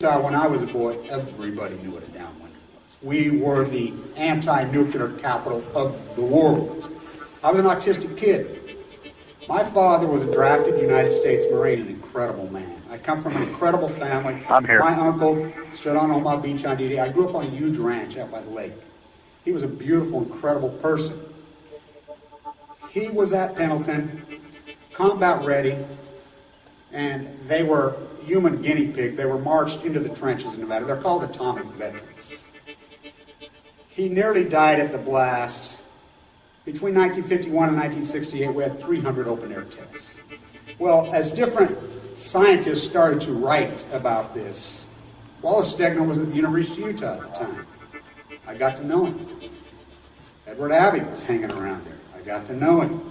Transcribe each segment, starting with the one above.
When I was a boy, everybody knew what a downwinder was. We were the anti-nuclear capital of the world. I was an autistic kid. My father was a drafted United States Marine, an incredible man. I come from an incredible family. I'm here. My uncle stood on Omaha Beach on D-Day. I grew up on a huge ranch out by the lake. He was a beautiful, incredible person. He was at Pendleton, combat ready, and they were human guinea pig. They were marched into the trenches in Nevada. They're called atomic veterans. He nearly died at the blast. Between 1951 and 1968, we had 300 open-air tests. Well, as different scientists started to write about this, Wallace Stegner was at the University of Utah at the time. I got to know him. Edward Abbey was hanging around there. I got to know him.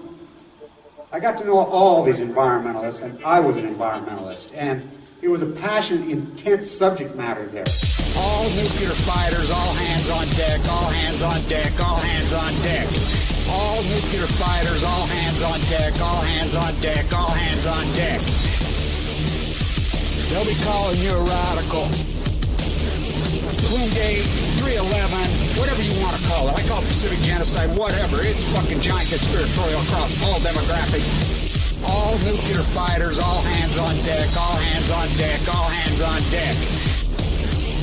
I got to know all these environmentalists, and I was an environmentalist. And it was a passionate, intense subject matter there. All nuclear fighters, all hands on deck, all hands on deck, all hands on deck. All nuclear fighters, all hands on deck, all hands on deck, all hands on deck. They'll be calling you a radical. Gate 311, whatever you want to call it. I call it Pacific genocide, whatever. It's fucking giant conspiratorial across all demographics. All nuclear fighters, all hands on deck, all hands on deck, all hands on deck.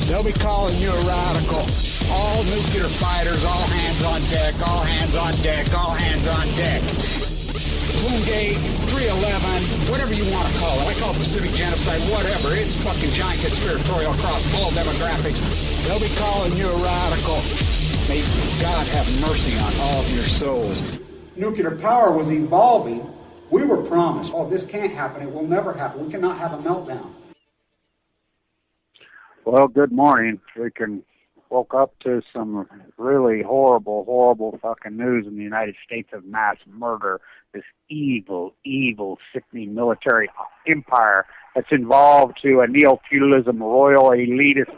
They'll be calling you a radical. All nuclear fighters, all hands on deck, all hands on deck, all hands on deck. Gate 311, whatever you want to call it. I call it Pacific genocide, whatever. It's fucking giant conspiratorial across all demographics. They'll be calling you a radical. May God have mercy on all of your souls. Nuclear power was evolving. We were promised, oh, this can't happen. It will never happen. We cannot have a meltdown. Well, good morning. We woke up to some really horrible fucking news in the United States of mass murder. This evil, sickening military empire that's involved to a neo-feudalism, royal, elitist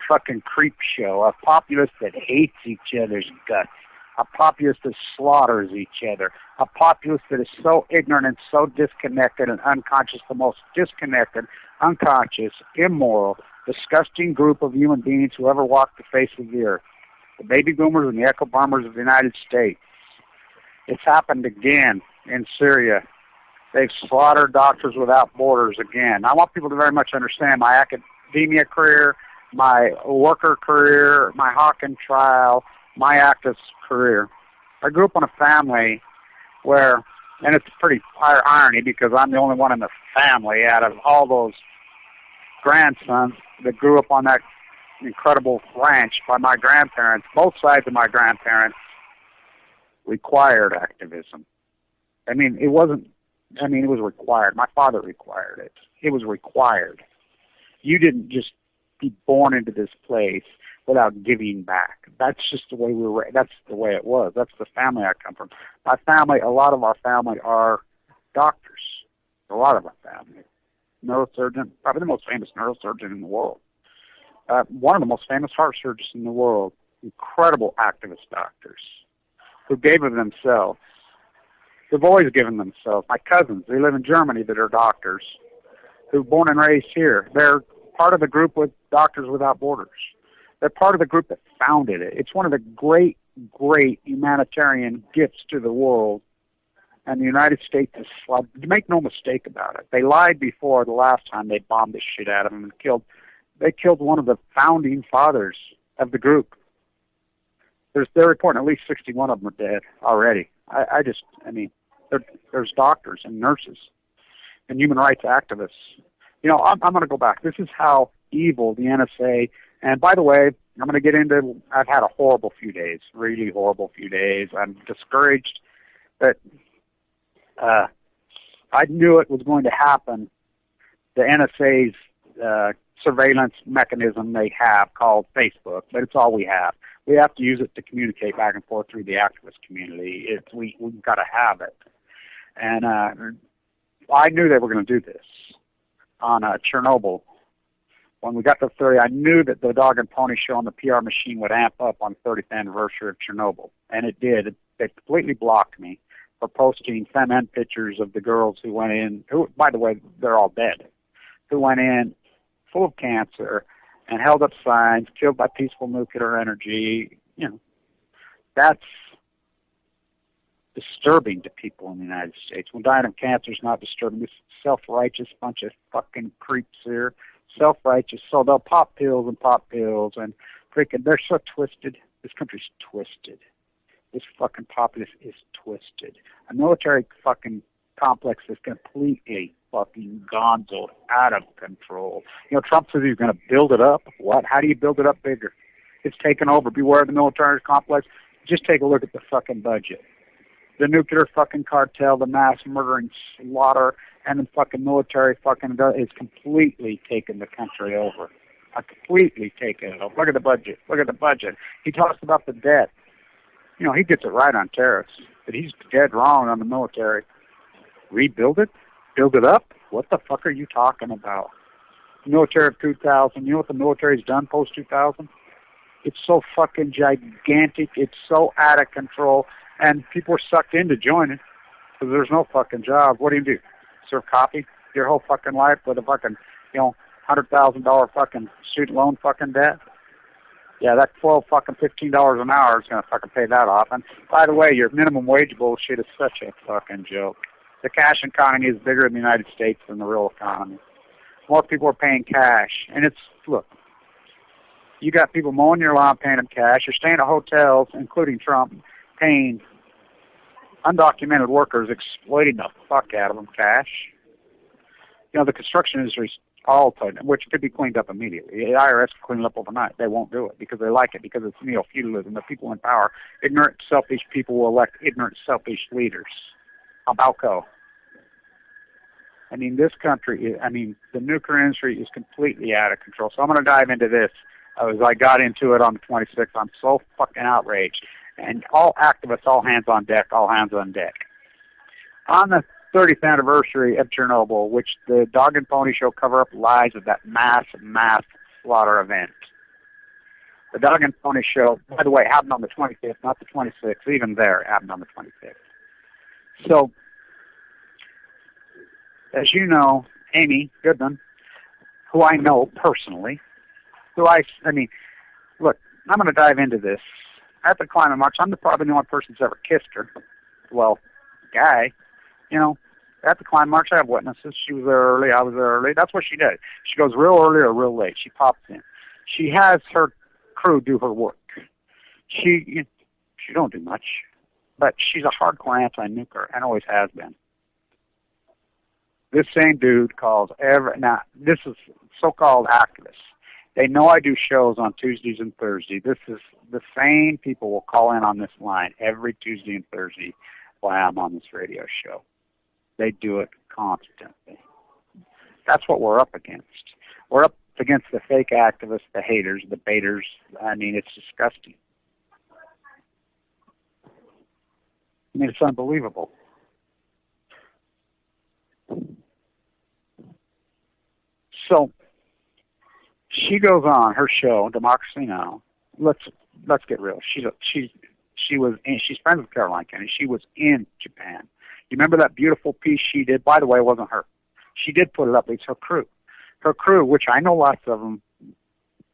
fucking creep show, a populace that hates each other's guts, a populace that slaughters each other, a populace that is so ignorant and so disconnected and unconscious, the most disconnected, unconscious, immoral, disgusting group of human beings who ever walked the face of the earth. The baby boomers and the echo bombers of the United States. It's happened again in Syria. They've slaughtered Doctors Without Borders again. I want people to very much understand my academia career, my worker career, my Hawken trial, my activist career. I grew up in a family where, and it's pretty irony because I'm the only one in the family out of all those grandsons that grew up on that incredible ranch by my grandparents. Both sides of my grandparents required activism. It was required. My father required it. It was required. You didn't just be born into this place without giving back. That's just the way that's the way it was. That's the family I come from. My family, a lot of our family are doctors. A lot of our family. Neurosurgeon, probably the most famous neurosurgeon in the world. One of the most famous heart surgeons in the world. Incredible activist doctors who gave of themselves. They've always given themselves. My cousins, they live in Germany that are doctors who were born and raised here. They're part of the group with Doctors Without Borders. They're part of the group that founded it. It's one of the great humanitarian gifts to the world. And the United States is, make no mistake about it. They lied before the last time they bombed the shit out of them and they killed one of the founding fathers of the group. They're reporting at least 61 of them are dead already. There's doctors and nurses and human rights activists. I'm going to go back. This is how evil the NSA, and by the way, I'm going to get into, I've had a horrible few days, really horrible few days. I'm discouraged that I knew it was going to happen. The NSA's surveillance mechanism they have called Facebook, but it's all we have. We have to use it to communicate back and forth through the activist community. We've got to have it. And I knew they were going to do this on Chernobyl. When we got to 30, I knew that the dog and pony show on the PR machine would amp up on the 30th anniversary of Chernobyl. And it did. They completely blocked me for posting feminine pictures of the girls who went in, who, by the way, they're all dead, who went in full of cancer, and held up signs, killed by peaceful nuclear energy. That's disturbing to people in the United States. When dying of cancer is not disturbing. This self-righteous bunch of fucking creeps here. Self-righteous. So they'll pop pills and freaking, they're so twisted. This country's twisted. This fucking populace is twisted. A military fucking complex is completely fucking gonzoed, out of control. Trump says he's going to build it up. What? How do you build it up bigger? It's taken over. Beware of the military complex. Just take a look at the fucking budget. The nuclear fucking cartel, the mass murdering slaughter, and the fucking military fucking is completely taken the country over. Completely taken it over. Look at the budget. Look at the budget. He talks about the debt. He gets it right on tariffs, but he's dead wrong on the military. Rebuild it? Build it up? What the fuck are you talking about? Military of 2000. You know what the military's done post 2000? It's so fucking gigantic. It's so out of control. And people are sucked into joining because there's no fucking job. What do? Serve coffee your whole fucking life with a fucking, $100,000 fucking student loan fucking debt? Yeah, that $15 an hour is going to fucking pay that off. And by the way, your minimum wage bullshit is such a fucking joke. The cash economy is bigger in the United States than the real economy. More people are paying cash. And look, you got people mowing your lawn paying them cash. You're staying at hotels, including Trump, paying undocumented workers, exploiting the fuck out of them cash. The construction industry's all tight, which could be cleaned up immediately. The IRS can clean it up overnight. They won't do it because they like it, because it's neo-feudalism. The people in power, ignorant, selfish people will elect ignorant, selfish leaders. Abalco. This country, the nuclear industry is completely out of control. So I'm going to dive into this. As I got into it on the 26th, I'm so fucking outraged. And all activists, all hands on deck, all hands on deck. On the 30th anniversary of Chernobyl, which the Dog and Pony Show cover up lies of that mass slaughter event. The Dog and Pony Show, by the way, happened on the 25th, not the 26th. Even there, happened on the 25th. So, as you know, Amy Goodman, who I know personally, look, I'm going to dive into this. At the climate march, I'm probably the only person who's ever kissed her. Well, guy, at the climate march, I have witnesses. She was there early, I was there early. That's what she did. She goes real early or real late. She pops in. She has her crew do her work. She don't do much, but she's a hardcore anti-nuclear and always has been. This same dude calls now, this is so-called activists. They know I do shows on Tuesdays and Thursdays. This is the same people will call in on this line every Tuesday and Thursday while I'm on this radio show. They do it constantly. That's what we're up against. We're up against the fake activists, the haters, the baiters. It's disgusting. It's unbelievable. So she goes on her show, Democracy Now. Let's get real. She's friends with Caroline Kennedy. She was in Japan. You remember that beautiful piece she did? By the way, it wasn't her. She did put it up. It's her crew. Her crew, which I know lots of them.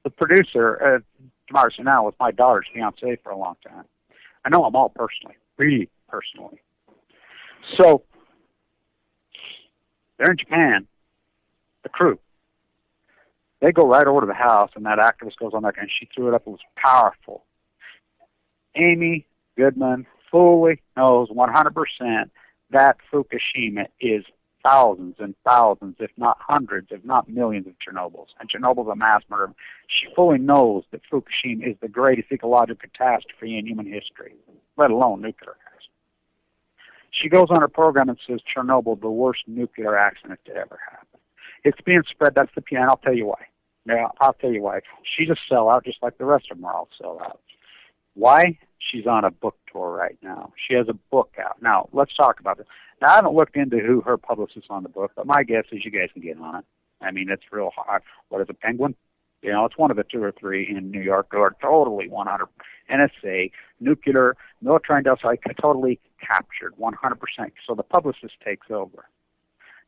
The producer, Democracy Now, was my daughter's fiance for a long time. I know them all personally, really personally. So they're in Japan. The crew. They go right over to the house, and that activist goes on there, and she threw it up. It was powerful. Amy Goodman fully knows 100% that Fukushima is thousands and thousands, if not hundreds, if not millions of Chernobyls. And Chernobyl's a mass murder. She fully knows that Fukushima is the greatest ecological catastrophe in human history, let alone nuclear accident. She goes on her program and says Chernobyl, the worst nuclear accident to ever happen. It's being spread. That's the piano. I'll tell you why. Yeah, I'll tell you why. She's a sellout, just like the rest of them are all sellouts. Why? She's on a book tour right now. She has a book out. Now, let's talk about it. Now, I haven't looked into who her publicist on the book, but my guess is you guys can get on it. It's real hard. What is it, Penguin? It's one of the two or three in New York who are totally 100 NSA, nuclear, military industrial, totally captured, 100%. So the publicist takes over.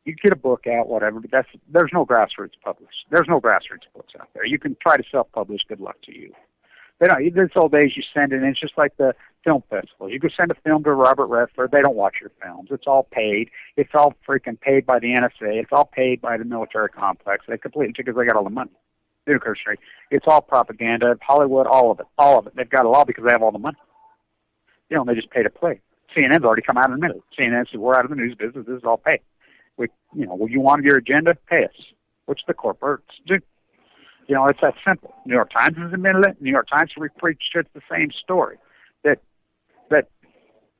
You get a book out, whatever, but there's no grassroots published. There's no grassroots books out there. You can try to self-publish. Good luck to you. They don't. This old days, you send it in. It's just like the film festivals. You could send a film to Robert Redford. They don't watch your films. It's all paid. It's all freaking paid by the NSA. It's all paid by the military complex. They completely, because they got all the money. It's all propaganda. Hollywood, all of it. All of it. They've got it all because they have all the money. They just pay to play. CNN's already come out in a minute. CNN says, we're out of the news business. This is all paid. Well, you want your agenda? Pay us, which the corporates do. It's that simple. New York Times is in the middle of it. New York Times preached it's the same story. That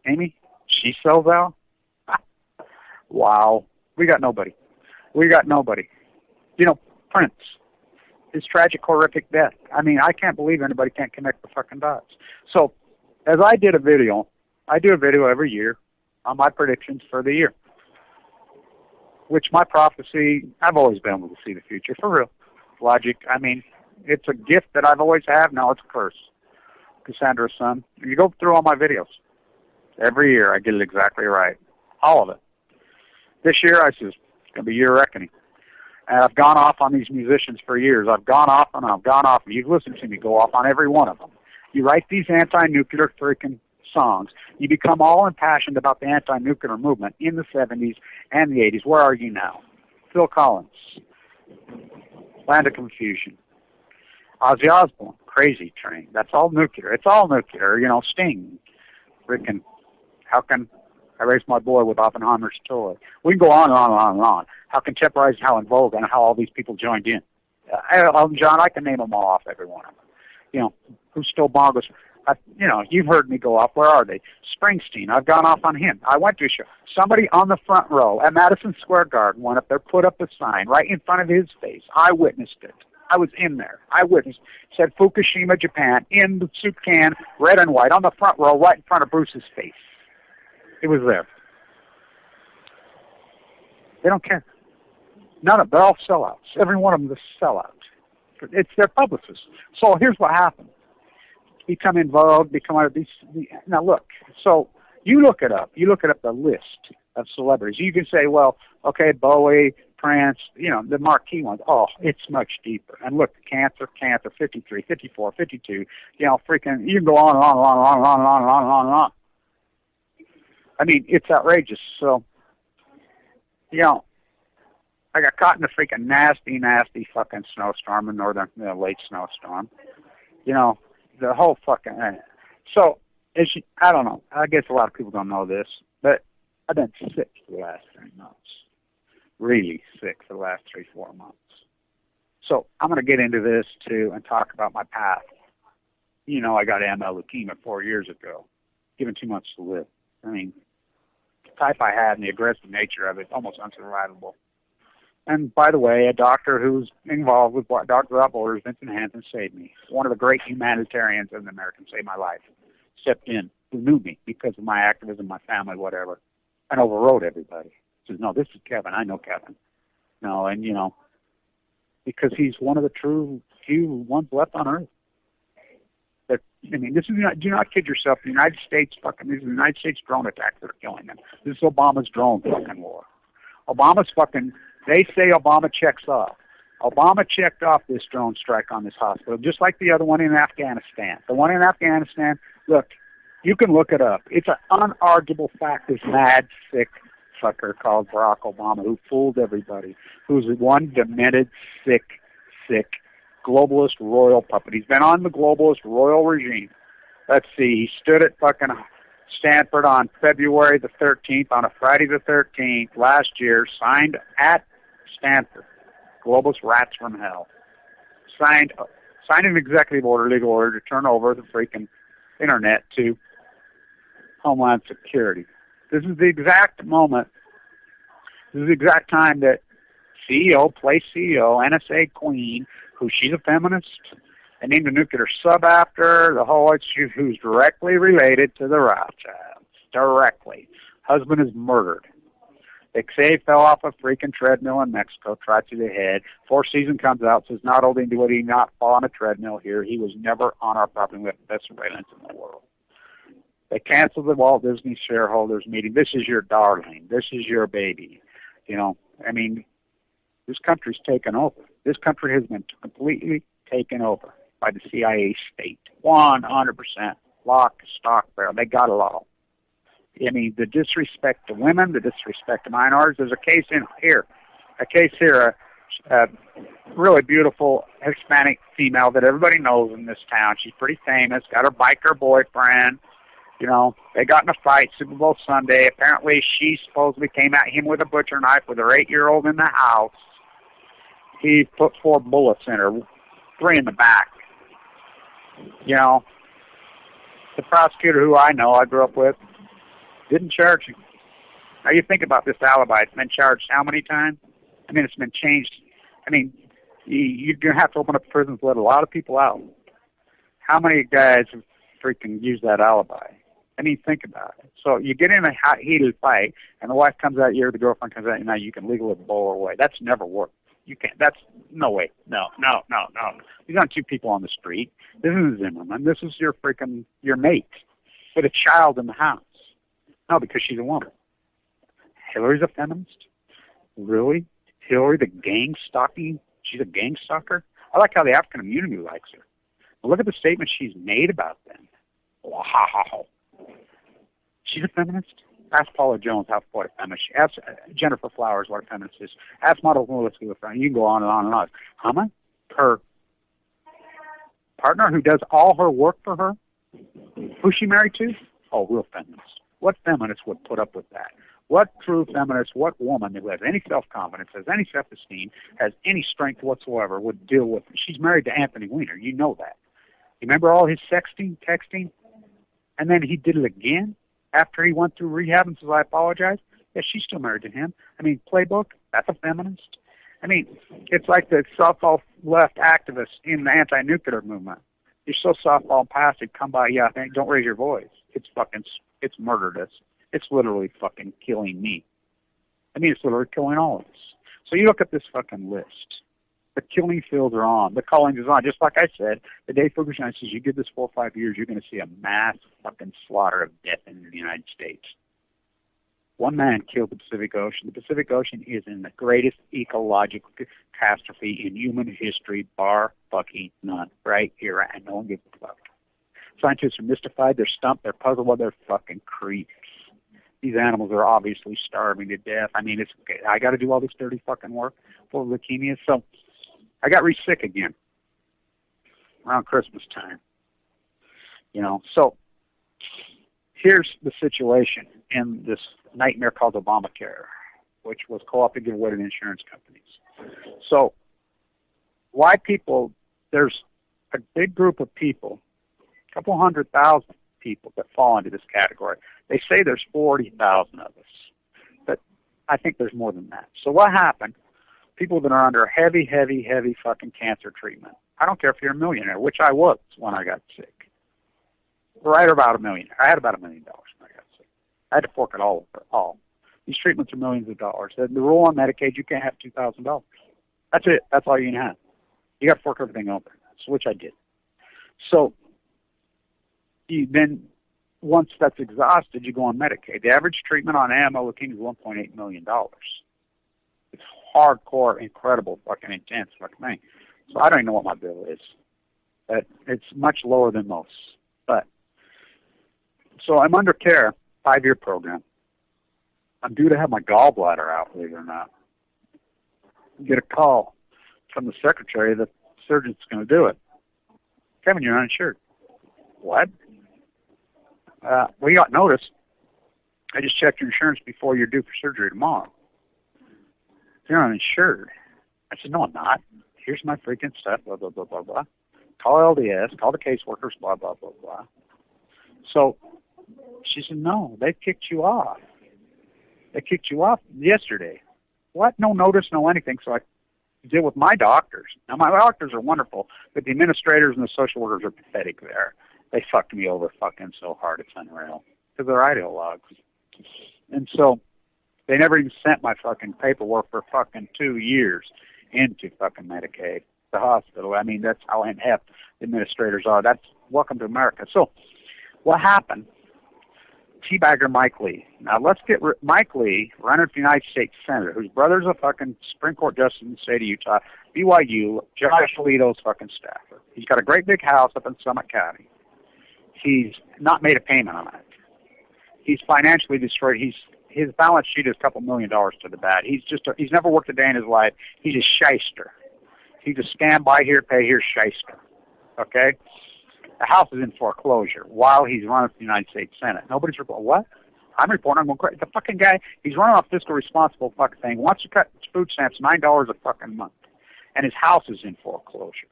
Amy, she sells out. Wow. We got nobody. Prince. His tragic, horrific death. I mean, I can't believe anybody can't connect the fucking dots. So, as I do a video every year on my predictions for the year. Which my prophecy, I've always been able to see the future, for real. Logic, I mean, it's a gift that I've always had. No, it's a curse. Cassandra's son. You go through all my videos. Every year I get it exactly right. All of it. This year I says, it's going to be your reckoning. And I've gone off on these musicians for years. I've gone off. You've listened to me go off on every one of them. You write these anti-nuclear freaking songs. You become all impassioned about the anti-nuclear movement in the 70s and the 80s. Where are you now? Phil Collins. Land of Confusion. Ozzy Osbourne, Crazy Train. That's all nuclear. It's all nuclear. Sting. Freaking, how can I raise my boy with Oppenheimer's toy? We can go on and on and on and on. How contemporized, how in vogue, and how all these people joined in. John, I can name them all off, every one of them. Who stole bongos? You've heard me go off. Where are they? Springsteen. I've gone off on him. I went to a show. Somebody on the front row at Madison Square Garden went up there, put up a sign right in front of his face. I witnessed it. I was in there. I witnessed. Said Fukushima, Japan, in the soup can, red and white, on the front row, right in front of Bruce's face. It was there. They don't care. They're all sellouts. Every one of them is a sellout. It's their publicists. So here's what happened. Become in vogue, now look, so you look it up. You look it up, the list of celebrities. You can say, well, okay, Bowie, Prince, the marquee ones. Oh, it's much deeper. And look, Cancer, 53, 54, 52, freaking, you can go on and on and on and on and on and on and on and on and on. I mean, it's outrageous. So, I got caught in a freaking nasty, nasty fucking snowstorm in northern, late snowstorm. The whole fucking... So, I don't know. I guess a lot of people don't know this, but I've been sick for the last 3 months. Really sick for the last 3-4 months. So, I'm going to get into this, too, and talk about my path. I got AML leukemia 4 years ago, given 2 months to live. I mean, the type I had and the aggressive nature of it, almost unsurvivable. And by the way, a doctor who's involved with Doctors Without Borders, Vincent Hansen, saved me. One of the great humanitarians in America, saved my life. Stepped in, who knew me because of my activism, my family, whatever, and overrode everybody. Says, no, this is Kevin. I know Kevin. No, and because he's one of the true few ones left on Earth. But this is do not kid yourself. The United States these are the United States drone attacks that are killing them. This is Obama's drone fucking war. They say Obama checks off. Obama checked off this drone strike on this hospital, just like the other one in Afghanistan. The one in Afghanistan, look, you can look it up. It's an unarguable fact. This mad, sick fucker called Barack Obama, who fooled everybody, who's one demented, sick globalist royal puppet. He's been on the globalist royal regime. Let's see, he stood at fucking Stanford on February the 13th, on a Friday the 13th last year, signed at Stanford, globalist rats from hell, signed an executive order, legal order, to turn over the freaking internet to Homeland Security. This is the exact moment, this is the exact time that place CEO, NSA queen, who she's a feminist, and named a nuclear sub after, the whole issue, who's directly related to the Rothschilds. Directly. Husband is murdered. Xavier fell off a freaking treadmill in Mexico, tried to the head. Fourth season comes out, says not only did he not fall on a treadmill here, he was never on our property. We have the best surveillance in the world. They canceled the Walt Disney shareholders meeting. This is your darling. This is your baby. I mean, this country's taken over. This country has been completely taken over by the CIA state. 100%. Lock, stock, barrel. They got it all. I mean, the disrespect to women, the disrespect to minorities. There's a case here, a really beautiful Hispanic female that everybody knows in this town. She's pretty famous, got her biker boyfriend. You know, they got in a fight Super Bowl Sunday. Apparently, she supposedly came at him with a butcher knife with her 8-year-old in the house. He put 4 bullets in her, 3 in the back. You know, the prosecutor who I know, I grew up with, didn't charge him. Now, you think about this alibi. It's been charged how many times? I mean, it's been changed. I mean, you're going to have to open up prisons, let a lot of people out. How many guys have freaking used that alibi? I mean, think about it. So you get in a heated fight, and the wife comes at you, or the girlfriend comes at you, now you can legally bowl her away. That's never worked. You can't. That's no way. No. These aren't 2 people on the street. This is Zimmerman. This is your mate with a child in the house. No, because she's a woman. Hillary's a feminist? Really? Hillary, the gang stalking? She's a gang stalker? I like how the African community likes her. But look at the statement she's made about them. Wow. She's a feminist? Ask Paula Jones what a feminist she is. Ask Jennifer Flowers what a feminist is. Ask Model Lewinsky what a feminist is. You can go on and on and on. Hama, her partner who does all her work for her, who's she married to? Oh, real feminist. What feminist would put up with that? What true feminist, what woman who has any self-confidence, has any self-esteem, has any strength whatsoever would deal with it? She's married to Anthony Weiner. You know that. You remember all his sexting, texting? And then he did it again after he went through rehab and says, I apologize. Yeah, she's still married to him. I mean, Playbook, that's a feminist. I mean, it's like the softball left activists in the anti-nuclear movement. You're so softball passive, come by, yeah, don't raise your voice. It's murdered us. It's literally fucking killing me. I mean, it's literally killing all of us. So you look at this fucking list. The killing fields are on. The calling is on. Just like I said, the day Ferguson says you give this 4 or 5 years, you're going to see a mass fucking slaughter of death in the United States. One man killed the Pacific Ocean. The Pacific Ocean is in the greatest ecological catastrophe in human history, bar fucking none. Right here, and no one gives a fuck. Scientists are mystified. They're stumped. They're puzzled. Well, they're fucking creeps. These animals are obviously starving to death. I mean, I got to do all this dirty fucking work for leukemia. So I got sick again around Christmas time. You know, so here's the situation in this nightmare called Obamacare, which was co-opted to give away to the insurance companies. So why people, there's a big group of people, a couple 100,000 people that fall into this category. They say there's 40,000 of us, but I think there's more than that. So what happened? People that are under heavy fucking cancer treatment. I don't care if you're a millionaire, which I was when I got sick. Right about $1 million. I had about $1 million when I got sick. I had to fork it all. These treatments are millions of dollars. The rule on Medicaid, you can't have $2,000. That's it. That's all you can have. You got to fork everything over. So which I did. So then once that's exhausted, you go on Medicaid. The average treatment on AML leukemia is $1.8 million. It's hardcore, incredible, fucking intense fucking thing. So I don't even know what my bill is. But it's much lower than most. But so I'm under care, 5-year program. I'm due to have my gallbladder out, believe it or not. Get a call from the secretary that the surgeon's going to do it. Kevin, you're uninsured. What? Well, you got notice. I just checked your insurance before you're due for surgery tomorrow. You're uninsured. I said, no, I'm not. Here's my freaking stuff, blah, blah, blah, blah, blah. Call LDS, call the caseworkers, blah, blah, blah, blah. So she said, no, they kicked you off. They kicked you off yesterday. What? No notice, no anything. So I deal with my doctors. Now, my doctors are wonderful, but the administrators and the social workers are pathetic there. They fucked me over fucking so hard, it's unreal. Because they're ideologues. And so they never even sent my fucking paperwork for fucking 2 years into fucking Medicaid, the hospital. I mean, that's how inept administrators are. That's welcome to America. So what happened? teabagger Mike Lee. Now let's get Mike Lee, running for United States Senator, whose brother's a fucking Supreme Court justice in the state of Utah, BYU, Josh Alito's fucking staffer. He's got a great big house up in Summit County. He's not made a payment on it. He's financially destroyed. His balance sheet is a couple $1 million to the bad. He's never worked a day in his life. He's a shyster. He's a scam, buy here, pay here shyster. Okay? The house is in foreclosure while he's running for the United States Senate. Nobody's reporting. What? I'm reporting. I'm going crazy. The fucking guy, he's running off fiscal responsible fucking thing. Wants to cut food stamps $9 a fucking month. And his house is in foreclosure.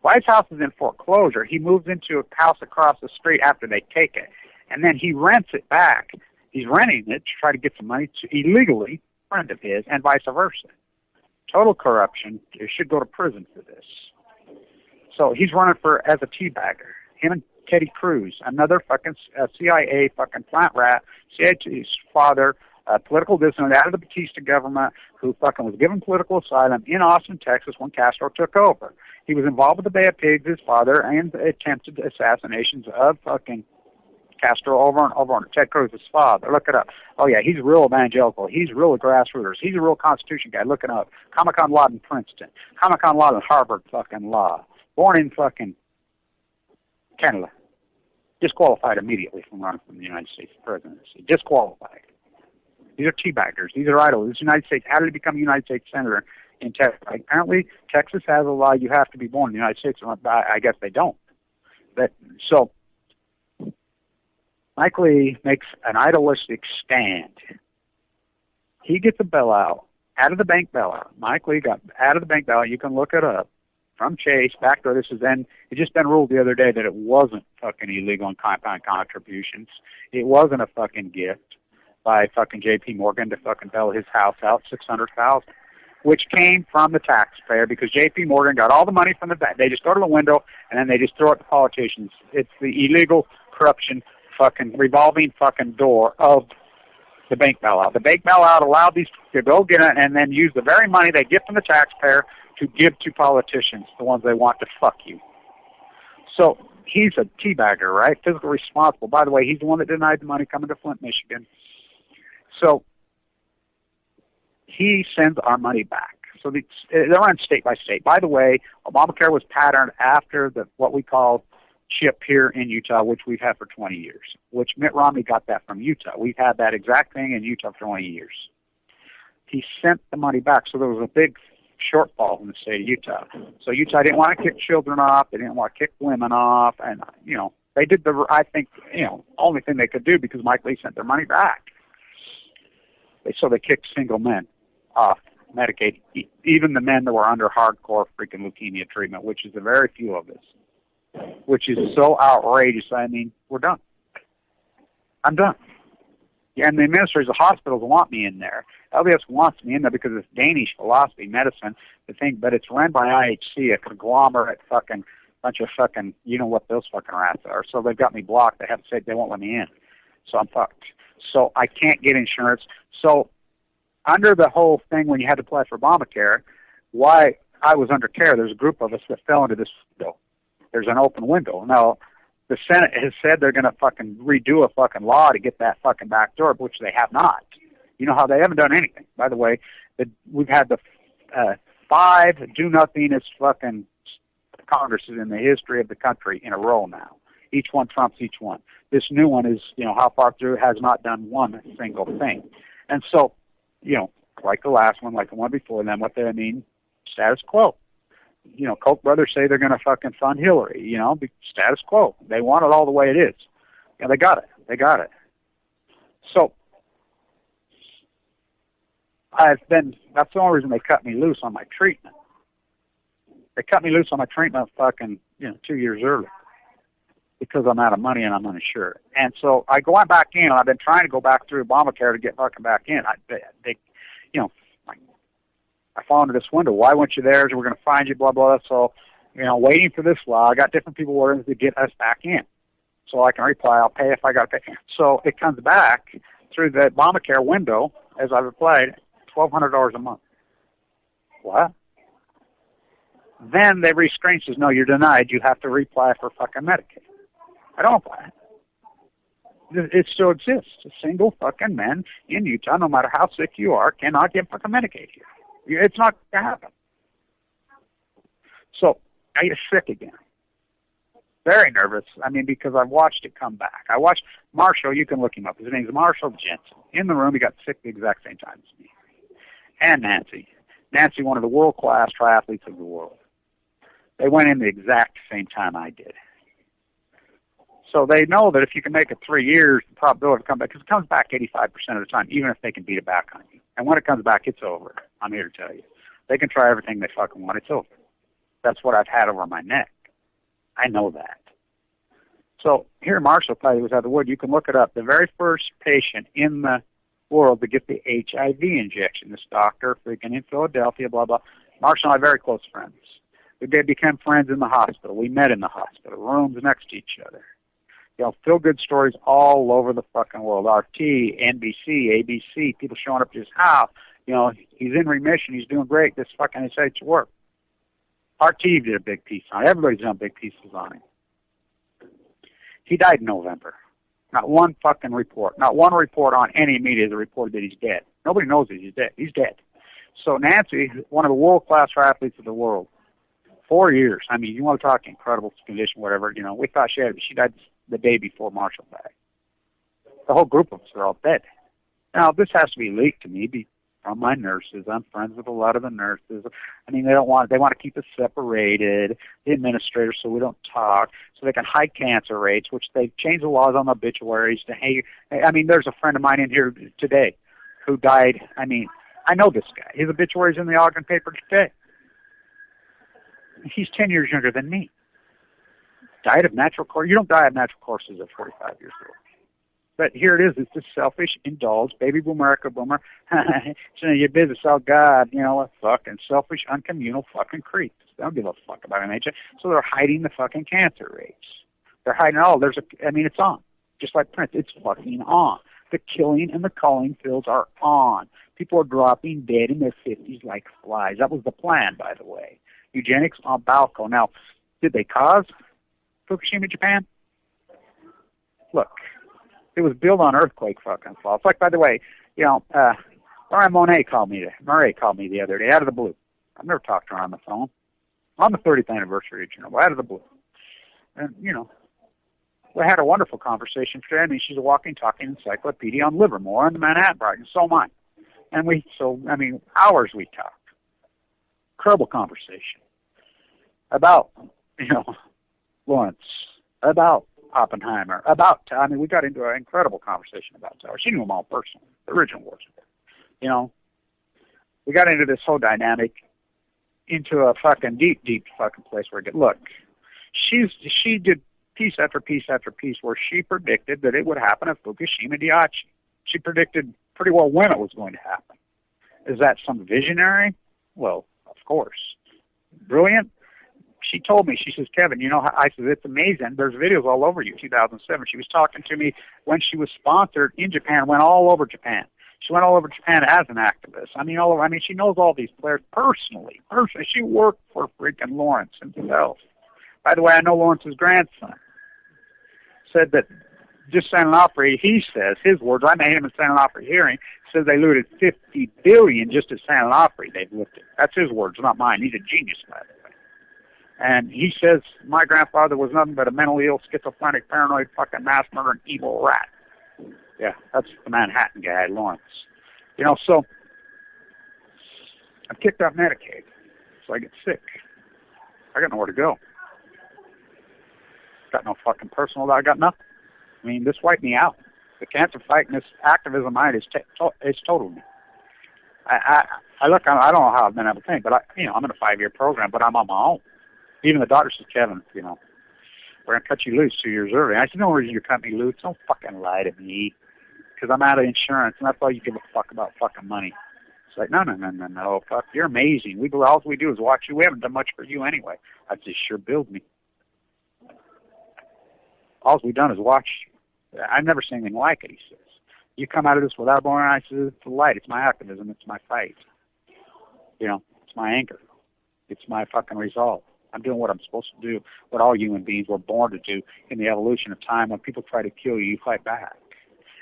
While his house is in foreclosure, he moves into a house across the street after they take it. And then he rents it back. He's renting it to try to get some money to illegally a friend of his and vice versa. Total corruption. He should go to prison for this. So he's running for as a teabagger. Him and Teddy Cruz, another fucking CIA fucking plant rat, CIA's father, political dissident out of the Batista government, who fucking was given political asylum in Austin, Texas, when Castro took over. He was involved with the Bay of Pigs, his father, and attempted assassinations of fucking Castro over on Ted Cruz's father. Look it up. Oh yeah, he's real evangelical. He's real grassroots. He's a real Constitution guy. Look it up. Comic-Con law in Princeton. Comic-Con law in Harvard fucking law. Born in fucking Canada. Disqualified immediately from running for the United States presidency. Disqualified. These are teabaggers. These are idols. This United States. How did he become a United States senator in Texas? Apparently, Texas has a law you have to be born in the United States. I guess they don't. So, Mike Lee makes an idolistic stand. He gets a bailout, out of the bank bailout. Mike Lee got out of the bank bailout. You can look it up. From Chase, back to this is then, it just been ruled the other day that it wasn't fucking illegal and compound contributions. It wasn't a fucking gift by fucking J.P. Morgan to fucking bail his house out, $600,000, which came from the taxpayer because J.P. Morgan got all the money from the bank. They just go to the window and then they just throw it to politicians. It's the illegal corruption fucking revolving fucking door of the bank bailout. The bank bailout allowed these to go get it and then use the very money they get from the taxpayer to give to politicians, the ones they want to fuck you. So he's a teabagger, right? Fiscal responsible. By the way, he's the one that denied the money coming to Flint, Michigan. So he sends our money back. So they're run state by state. By the way, Obamacare was patterned after what we call CHIP here in Utah, which we've had for 20 years, which Mitt Romney got that from Utah. We've had that exact thing in Utah for 20 years. He sent the money back, so there was a big shortfall in the state of Utah. So Utah didn't want to kick children off. They didn't want to kick women off. And, they did only thing they could do because Mike Lee sent their money back. So they kicked single men off Medicaid, even the men that were under hardcore freaking leukemia treatment, which is a very few of us, which is so outrageous. I mean, we're done. I'm done. Yeah, and the administrators of hospitals want me in there. LDS wants me in there because it's Danish philosophy, medicine, the thing, but it's run by IHC, a conglomerate fucking bunch of fucking, you know what those fucking rats are. So they've got me blocked. They have said they won't let me in. So I'm fucked. So I can't get insurance. So under the whole thing when you had to apply for Obamacare, why I was under care, there's a group of us that fell into this window. There's an open window. Now, the Senate has said they're going to fucking redo a fucking law to get that fucking back door, which they have not. You know how they haven't done anything. By the way, we've had the 5 do-nothingest fucking Congresses in the history of the country in a row now. Each one trumps each one. This new one is, how far through, has not done one single thing. And so, like the last one, like the one before them, status quo. Koch brothers say they're going to fucking fund Hillary, status quo. They want it all the way it is. Yeah, they got it. So, that's the only reason they cut me loose on my treatment. They cut me loose on my treatment fucking, 2 years early because I'm out of money and I'm uninsured. And so I go back in, and I've been trying to go back through Obamacare to get fucking back in. I fall into this window. Why weren't you there? We're going to find you, blah, blah. So, waiting for this law. I got different people working to get us back in. So I can reply, I'll pay if I got to pay. So it comes back through the Obamacare window, as I've replied, $1,200 a month. What? Then they rescreen, says, no, you're denied. You have to reply for fucking Medicaid. I don't apply. It still exists. Single fucking men in Utah, no matter how sick you are, cannot get fucking medicated here. It's not going to happen. So I get sick again. Very nervous. I mean, because I've watched it come back. I watched Marshall. You can look him up. His name's Marshall Jensen. In the room, he got sick the exact same time as me. And Nancy. Nancy, one of the world-class triathletes of the world. They went in the exact same time I did. So they know that if you can make it 3 years, the probability of come back, because it comes back 85% of the time, even if they can beat it back on you. And when it comes back, it's over. I'm here to tell you. They can try everything they fucking want. It's over. That's what I've had over my neck. I know that. So here, Marshall probably was out of the wood. You can look it up. The very first patient in the world to get the HIV injection, this doctor, freaking in Philadelphia, blah, blah. Marshall and I are very close friends. We became friends in the hospital. We met in the hospital, rooms next to each other. You know, feel-good stories all over the fucking world. RT, NBC, ABC, people showing up to his house. You know, he's in remission. He's doing great. This fucking SH work. RT did a big piece on it. Everybody's done big pieces on him. He died in November. Not one fucking report. Not one report on any media has reported that he's dead. Nobody knows that he's dead. He's dead. So Nancy, one of the world-class athletes of the world, 4 years. I mean, you want to talk incredible condition, whatever. You know, we thought she died the day before Marshall died. The whole group of us are all dead. Now, this has to be leaked to me from my nurses. I'm friends with a lot of the nurses. I mean, they want to keep us separated, the administrators, so we don't talk, so they can hide cancer rates, which they've changed the laws on the obituaries to, hey, I mean, there's a friend of mine in here today who died. I mean, I know this guy. His obituary's in the Ogden paper today. He's 10 years younger than me. Died of natural causes. You don't die of natural causes at 45 years old. But here it is. It's this selfish, indulged, baby boomer, echo boomer. So your business, oh God, you know, fucking selfish, uncommunal fucking creeps. They don't give a fuck about nature. So they're hiding the fucking cancer rates. They're hiding it's on. Just like Prince, it's fucking on. The killing and the culling fields are on. People are dropping dead in their 50s like flies. That was the plan, by the way. Eugenics on Balco. Now, did they cause Fukushima, Japan? Look, it was built on earthquake fucking faults. Like, by the way, you know, Murray called me the other day out of the blue. I've never talked to her on the phone. On the 30th anniversary of Chernobyl, out of the blue. And, you know, we had a wonderful conversation today. I mean, she's a walking, talking encyclopedia on Livermore and the Manhattan Project, and so am I. And hours we talked. Incredible conversation about, you know, Lawrence, about Oppenheimer, we got into an incredible conversation about Tower. She knew them all personally, the original wars. You know, we got into this whole dynamic into a fucking deep fucking place where look, she did piece after piece after piece where she predicted that it would happen at Fukushima Daiichi. She predicted pretty well when it was going to happen. Is that some visionary? Well, of course. Brilliant? She told me, she says, Kevin, you know, I said, it's amazing. There's videos all over you, 2007. She was talking to me when she was sponsored in Japan, went all over Japan. She went all over Japan as an activist. She knows all these players personally. She worked for freaking Lawrence himself. By the way, I know Lawrence's grandson. Said that just San Onofre, he says, his words, I made him at San Onofre hearing, says they looted $50 billion just at San Onofre. They've looted. That's his words, not mine. He's a genius, by the way. And he says, my grandfather was nothing but a mentally ill, schizophrenic, paranoid, fucking mass murdering, evil rat. Yeah, that's the Manhattan guy, Lawrence. You know, so I'm kicked off Medicaid, so I get sick. I got nowhere to go. Got no fucking personal, I got nothing. I mean, this wiped me out. The cancer fight and this activism mind is totaled me. I look, I don't know how I've been able to think, but I'm in a 5-year program, but I'm on my own. Even the doctor says, Kevin, you know, we're going to cut you loose 2 years early. I said, no reason you cut me loose. Don't fucking lie to me. Because I'm out of insurance, and that's all you give a fuck about fucking money. It's like, no, fuck, you're amazing. All we do is watch you. We haven't done much for you anyway. I said, sure, build me. All we've done is watch you. I've never seen anything like it, he says. You come out of this without born, I said, it's the light. It's my activism. It's my fight. You know, it's my anchor. It's my fucking resolve. I'm doing what I'm supposed to do, what all human beings were born to do in the evolution of time. When people try to kill you, you fight back.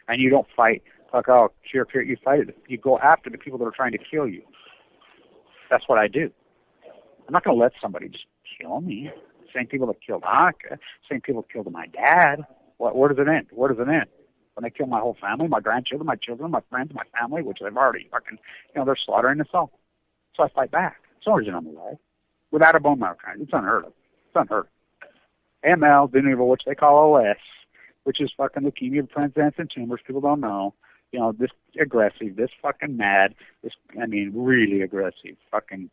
And you don't fight like, oh, cheer, you fight it. You go after the people that are trying to kill you. That's what I do. I'm not going to let somebody just kill me. Same people that killed Hanukkah, same people that killed my dad. Where does it end? Where does it end? When they kill my whole family, my grandchildren, my children, my friends, my family, which they've already fucking, they're slaughtering us all. So I fight back. It's the only reason I'm alive. Without a bone marrow transplant, it's unheard of. It's unheard of. ML, de novo, which they call OS, which is fucking leukemia, transcendent tumors. People don't know. This aggressive, this fucking mad, really aggressive. Fucking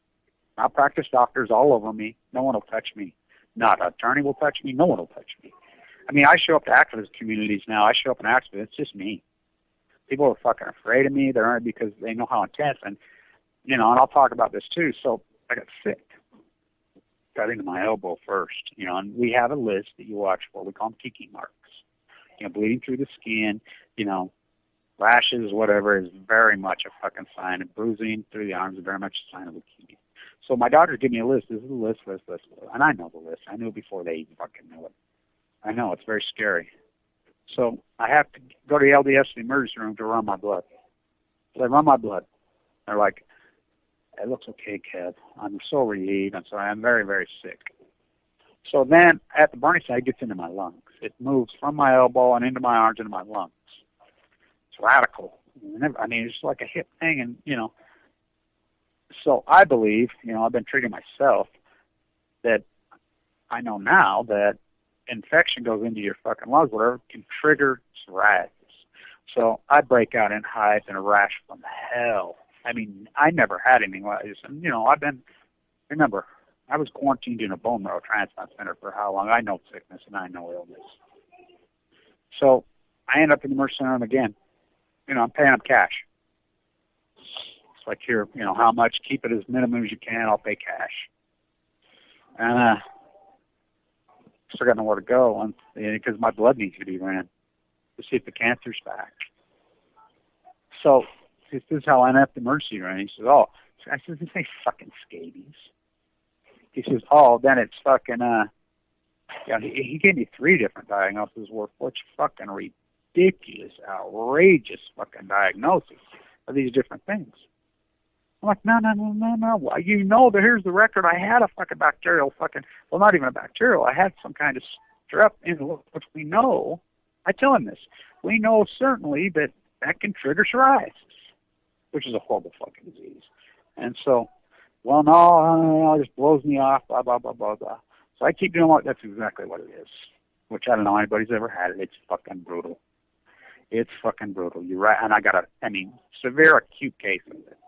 malpractice doctors all over me. No one will touch me. Not an attorney will touch me. No one will touch me. I show up to activist communities now. I show up in activists. It's just me. People are fucking afraid of me. They're because they know how intense. And, and I'll talk about this too. So I got sick. Got into my elbow first, and we have a list that you watch for. We call them tiki marks. Bleeding through the skin, rashes, whatever, is very much a fucking sign. And bruising through the arms is very much a sign of leukemia. So my doctors give me a list. This is a list. And I know the list. I knew it before they even fucking knew it. I know, it's very scary. So I have to go to the LDS, the emergency room, to run my blood. So they run my blood. They're like, it looks okay, Kev. I'm so relieved. I'm sorry. I'm very, very sick. So then at the burning site, it gets into my lungs. It moves from my elbow and into my arms, into my lungs. It's radical. It's like a hip thing. And, so I believe, I've been treating myself, that I know now that infection goes into your fucking lungs, whatever, can trigger psoriasis. So I break out in hives and a rash from hell. I never had anything like this. And, remember, I was quarantined in a bone marrow transplant center for how long? I know sickness and I know illness. So I end up in the emergency room again. I'm paying them cash. It's like, here, how much? Keep it as minimum as you can. I'll pay cash. And still got nowhere to go because my blood needs to be ran to see if the cancer's back. So this is how I end up the emergency room. He says, oh, I said, this ain't fucking scabies. He says, oh, then it's fucking, he gave me 3 different diagnoses worth, which fucking ridiculous, outrageous fucking diagnosis of these different things. I'm like, no. Well, here's the record. I had a fucking bacterial not even a bacterial. I had some kind of strep which we know. I tell him this. We know certainly that can trigger psoriasis, which is a horrible fucking disease. And so, well, no, it just blows me off, blah, blah, blah, blah, blah. So I keep doing that's exactly what it is, which I don't know anybody's ever had it. It's fucking brutal. It's fucking brutal. You're right. And I got severe acute case of it.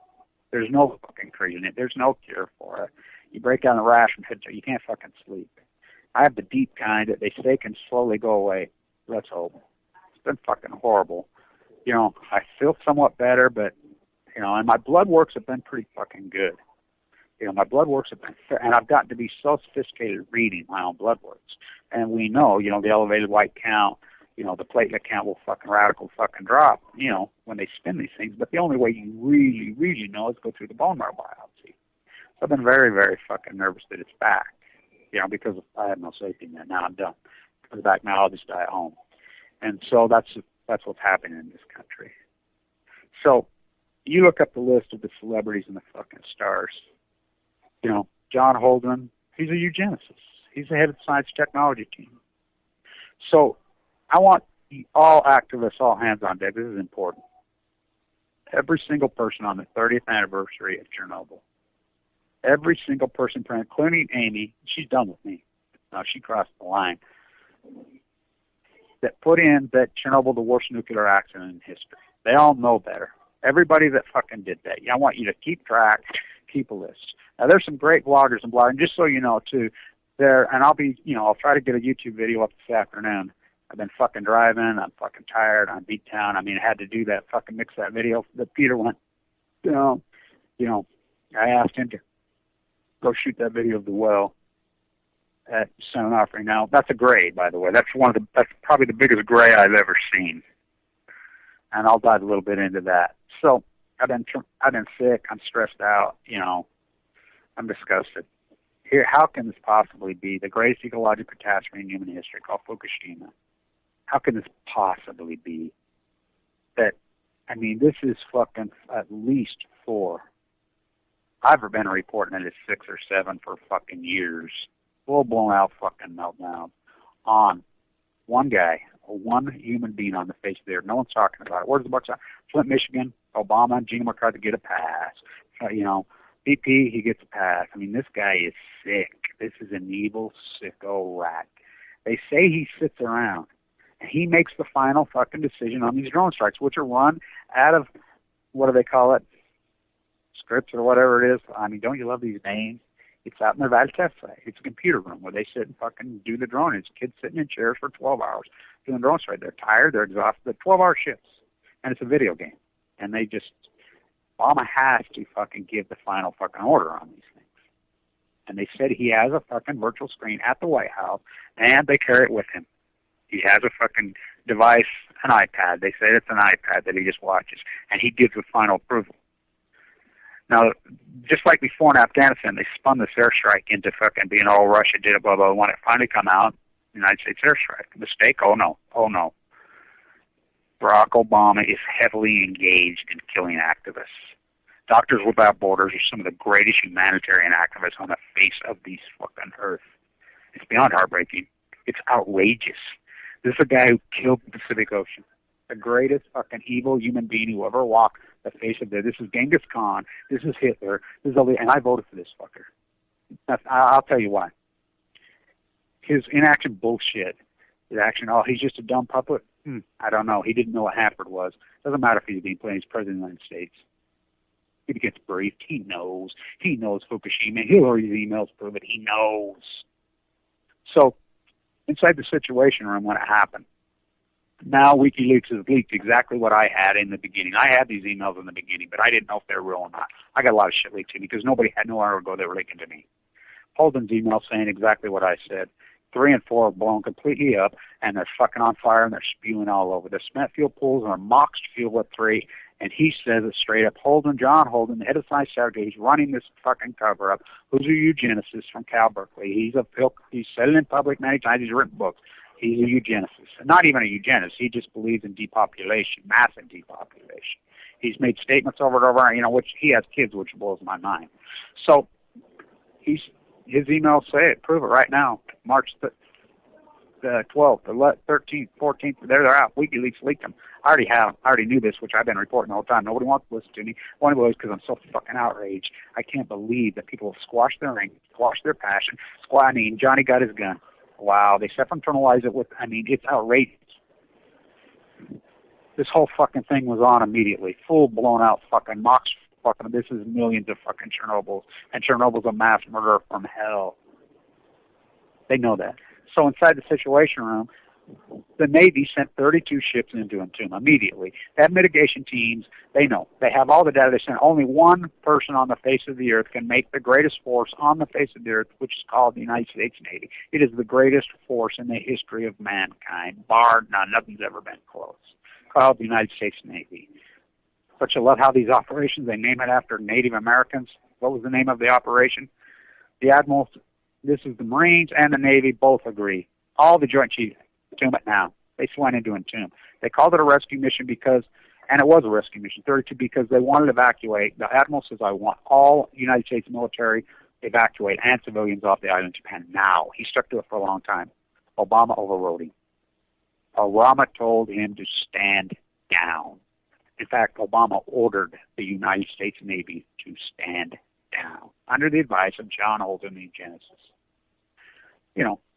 There's no fucking treating it. There's no cure for it. You break down the rash from head to toe. You can't fucking sleep. I have the deep kind that they say can slowly go away. Let's hope. It's been fucking horrible. I feel somewhat better, but, and my blood works have been pretty fucking good. My blood works have been, and I've gotten to be so sophisticated at reading my own blood works. And we know, the elevated white count, the platelet count will radical drop, when they spin these things. But the only way you really, really know is go through the bone marrow biopsy. So I've been very, very fucking nervous that it's back, because I have no safety net. Now I'm done. If it's back now, I'll just die at home. And so that's what's happening in this country. So you look up the list of the celebrities and the fucking stars. John Holdren, he's a eugenicist. He's the head of the science technology team. So I want all activists, all hands on deck. This is important. Every single person on the 30th anniversary of Chernobyl, every single person, including Amy, she's done with me. Now, she crossed the line, that put in that Chernobyl, the worst nuclear accident in history. They all know better. Everybody that fucking did that. I want you to keep track, keep a list. Now, there's some great bloggers and bloggers, just so you know, too, and I'll try to get a YouTube video up this afternoon. I've been fucking driving. I'm fucking tired. I'm beat down. I haad to do that, fucking mix that video that Peter went, I asked him to go shoot that video of the well at San Offering. Now, that's a gray, by the way. That's probably the biggest gray I've ever seen. And I'll dive a little bit into that. So I've been sick. I'm stressed out. I'm disgusted. Here, how can this possibly be the greatest ecological catastrophe in human history, called Fukushima? How can this possibly be that? I mean, this is fucking at least 4. I've been reporting that it's 6 or 7 for fucking years. Full blown out fucking meltdown on one guy, one human being on the face of the earth. No one's talking about it. Where's the bucks at? Flint, Michigan, Obama and Gina McCarthy get a pass. BP, he gets a pass. I mean, this guy is sick. This is an evil, sicko rat. They say he sits around and he makes the final fucking decision on these drone strikes, which are run out of, what do they call it? Scripts or whatever it is. I mean, don't you love these names? It's out in their Valley test site. It's a computer room where they sit and fucking do the drone. It's kids sitting in chairs for 12 hours doing drone strike. They're tired. They're exhausted. They're 12-hour shifts. And it's a video game. And they just, Obama has to fucking give the final fucking order on these things. And they said he has a fucking virtual screen at the White House, and they carry it with him. He has a fucking device, an iPad. They say it's an iPad that he just watches, and he gives the final approval. Now, just like before in Afghanistan, they spun this airstrike into fucking being, oh, Russia did it, blah, blah. When it finally come out, United States airstrike. Mistake? Oh, no. Oh, no. Barack Obama is heavily engaged in killing activists. Doctors Without Borders are some of the greatest humanitarian activists on the face of this fucking earth. It's beyond heartbreaking. It's outrageous. This is a guy who killed the Pacific Ocean. The greatest fucking evil human being who ever walked the face of the. This is Genghis Khan. This is Hitler. This is all the, and I voted for this fucker. I'll tell you why. His inaction bullshit. His action, oh, he's just a dumb puppet. I don't know. He didn't know what Hanford was. Doesn't matter if he's being played. He's president of the United States. He gets briefed. He knows. He knows Fukushima. Hillary's emails prove it. He knows. So, inside the Situation Room when it happened, now WikiLeaks has leaked exactly what I had in the beginning. I had these emails in the beginning, but I didn't know if they were real or not. I got a lot of shit leaked to me because nobody had no hour ago they were leaking to me. Holden's email saying exactly what I said. 3 and 4 are blown completely up, and they're fucking on fire, and they're spewing all over. The cement fuel pools are moxed fuel at 3, and he says it straight up. John Holden, the head of science Saturday, he's running this fucking cover-up. Who's a eugenicist from Cal Berkeley? He's said it in public many times. He's written books. He's a eugenicist. Not even a eugenicist. He just believes in depopulation, massive depopulation. He's made statements over and over, which he has kids, which blows my mind. So his emails say it. Prove it right now. March the 12th, the 13th, 14th, they're out. WikiLeaks leaked them. I already knew this, which I've been reporting the whole time. Nobody wants to listen to me. One of those because I'm so fucking outraged. I can't believe that people have squashed their anger, squashed their passion. Johnny got his gun. Wow, they self-internalize it with, it's outrageous. This whole fucking thing was on immediately. Full blown out fucking mocks. Fucking, this is millions of fucking Chernobyls. And Chernobyl's a mass murderer from hell. They know that. So inside the Situation Room, the Navy sent 32 ships into Entomb immediately. They have mitigation teams. They know. They have all the data. They sent only one person on the face of the earth can make the greatest force on the face of the earth, which is called the United States Navy. It is the greatest force in the history of mankind, bar none. Nothing's ever been close. Called the United States Navy. But you love how these operations, they name it after Native Americans. What was the name of the operation? The admirals, this is the Marines and the Navy, both agree. All the Joint Chiefs, Entomb it now. They went into Entomb. They called it a rescue mission because, and it was a rescue mission, 32, because they wanted to evacuate. The admiral says, I want all United States military evacuate and civilians off the island of Japan now. He stuck to it for a long time. Obama overrode him. Obama told him to stand down. In fact, Obama ordered the United States Navy to stand down under the advice of John Holden, the eugenicist.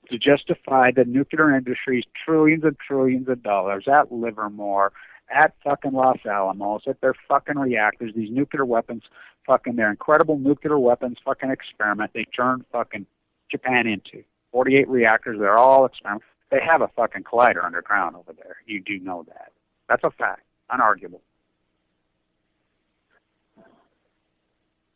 To justify the nuclear industry's trillions and trillions of dollars at Livermore, at fucking Los Alamos, at their fucking reactors, these nuclear weapons, fucking their incredible nuclear weapons fucking experiment they turned fucking Japan into. 48 reactors, they're all experiments. They have a fucking collider underground over there. You do know that. That's a fact. Unarguable.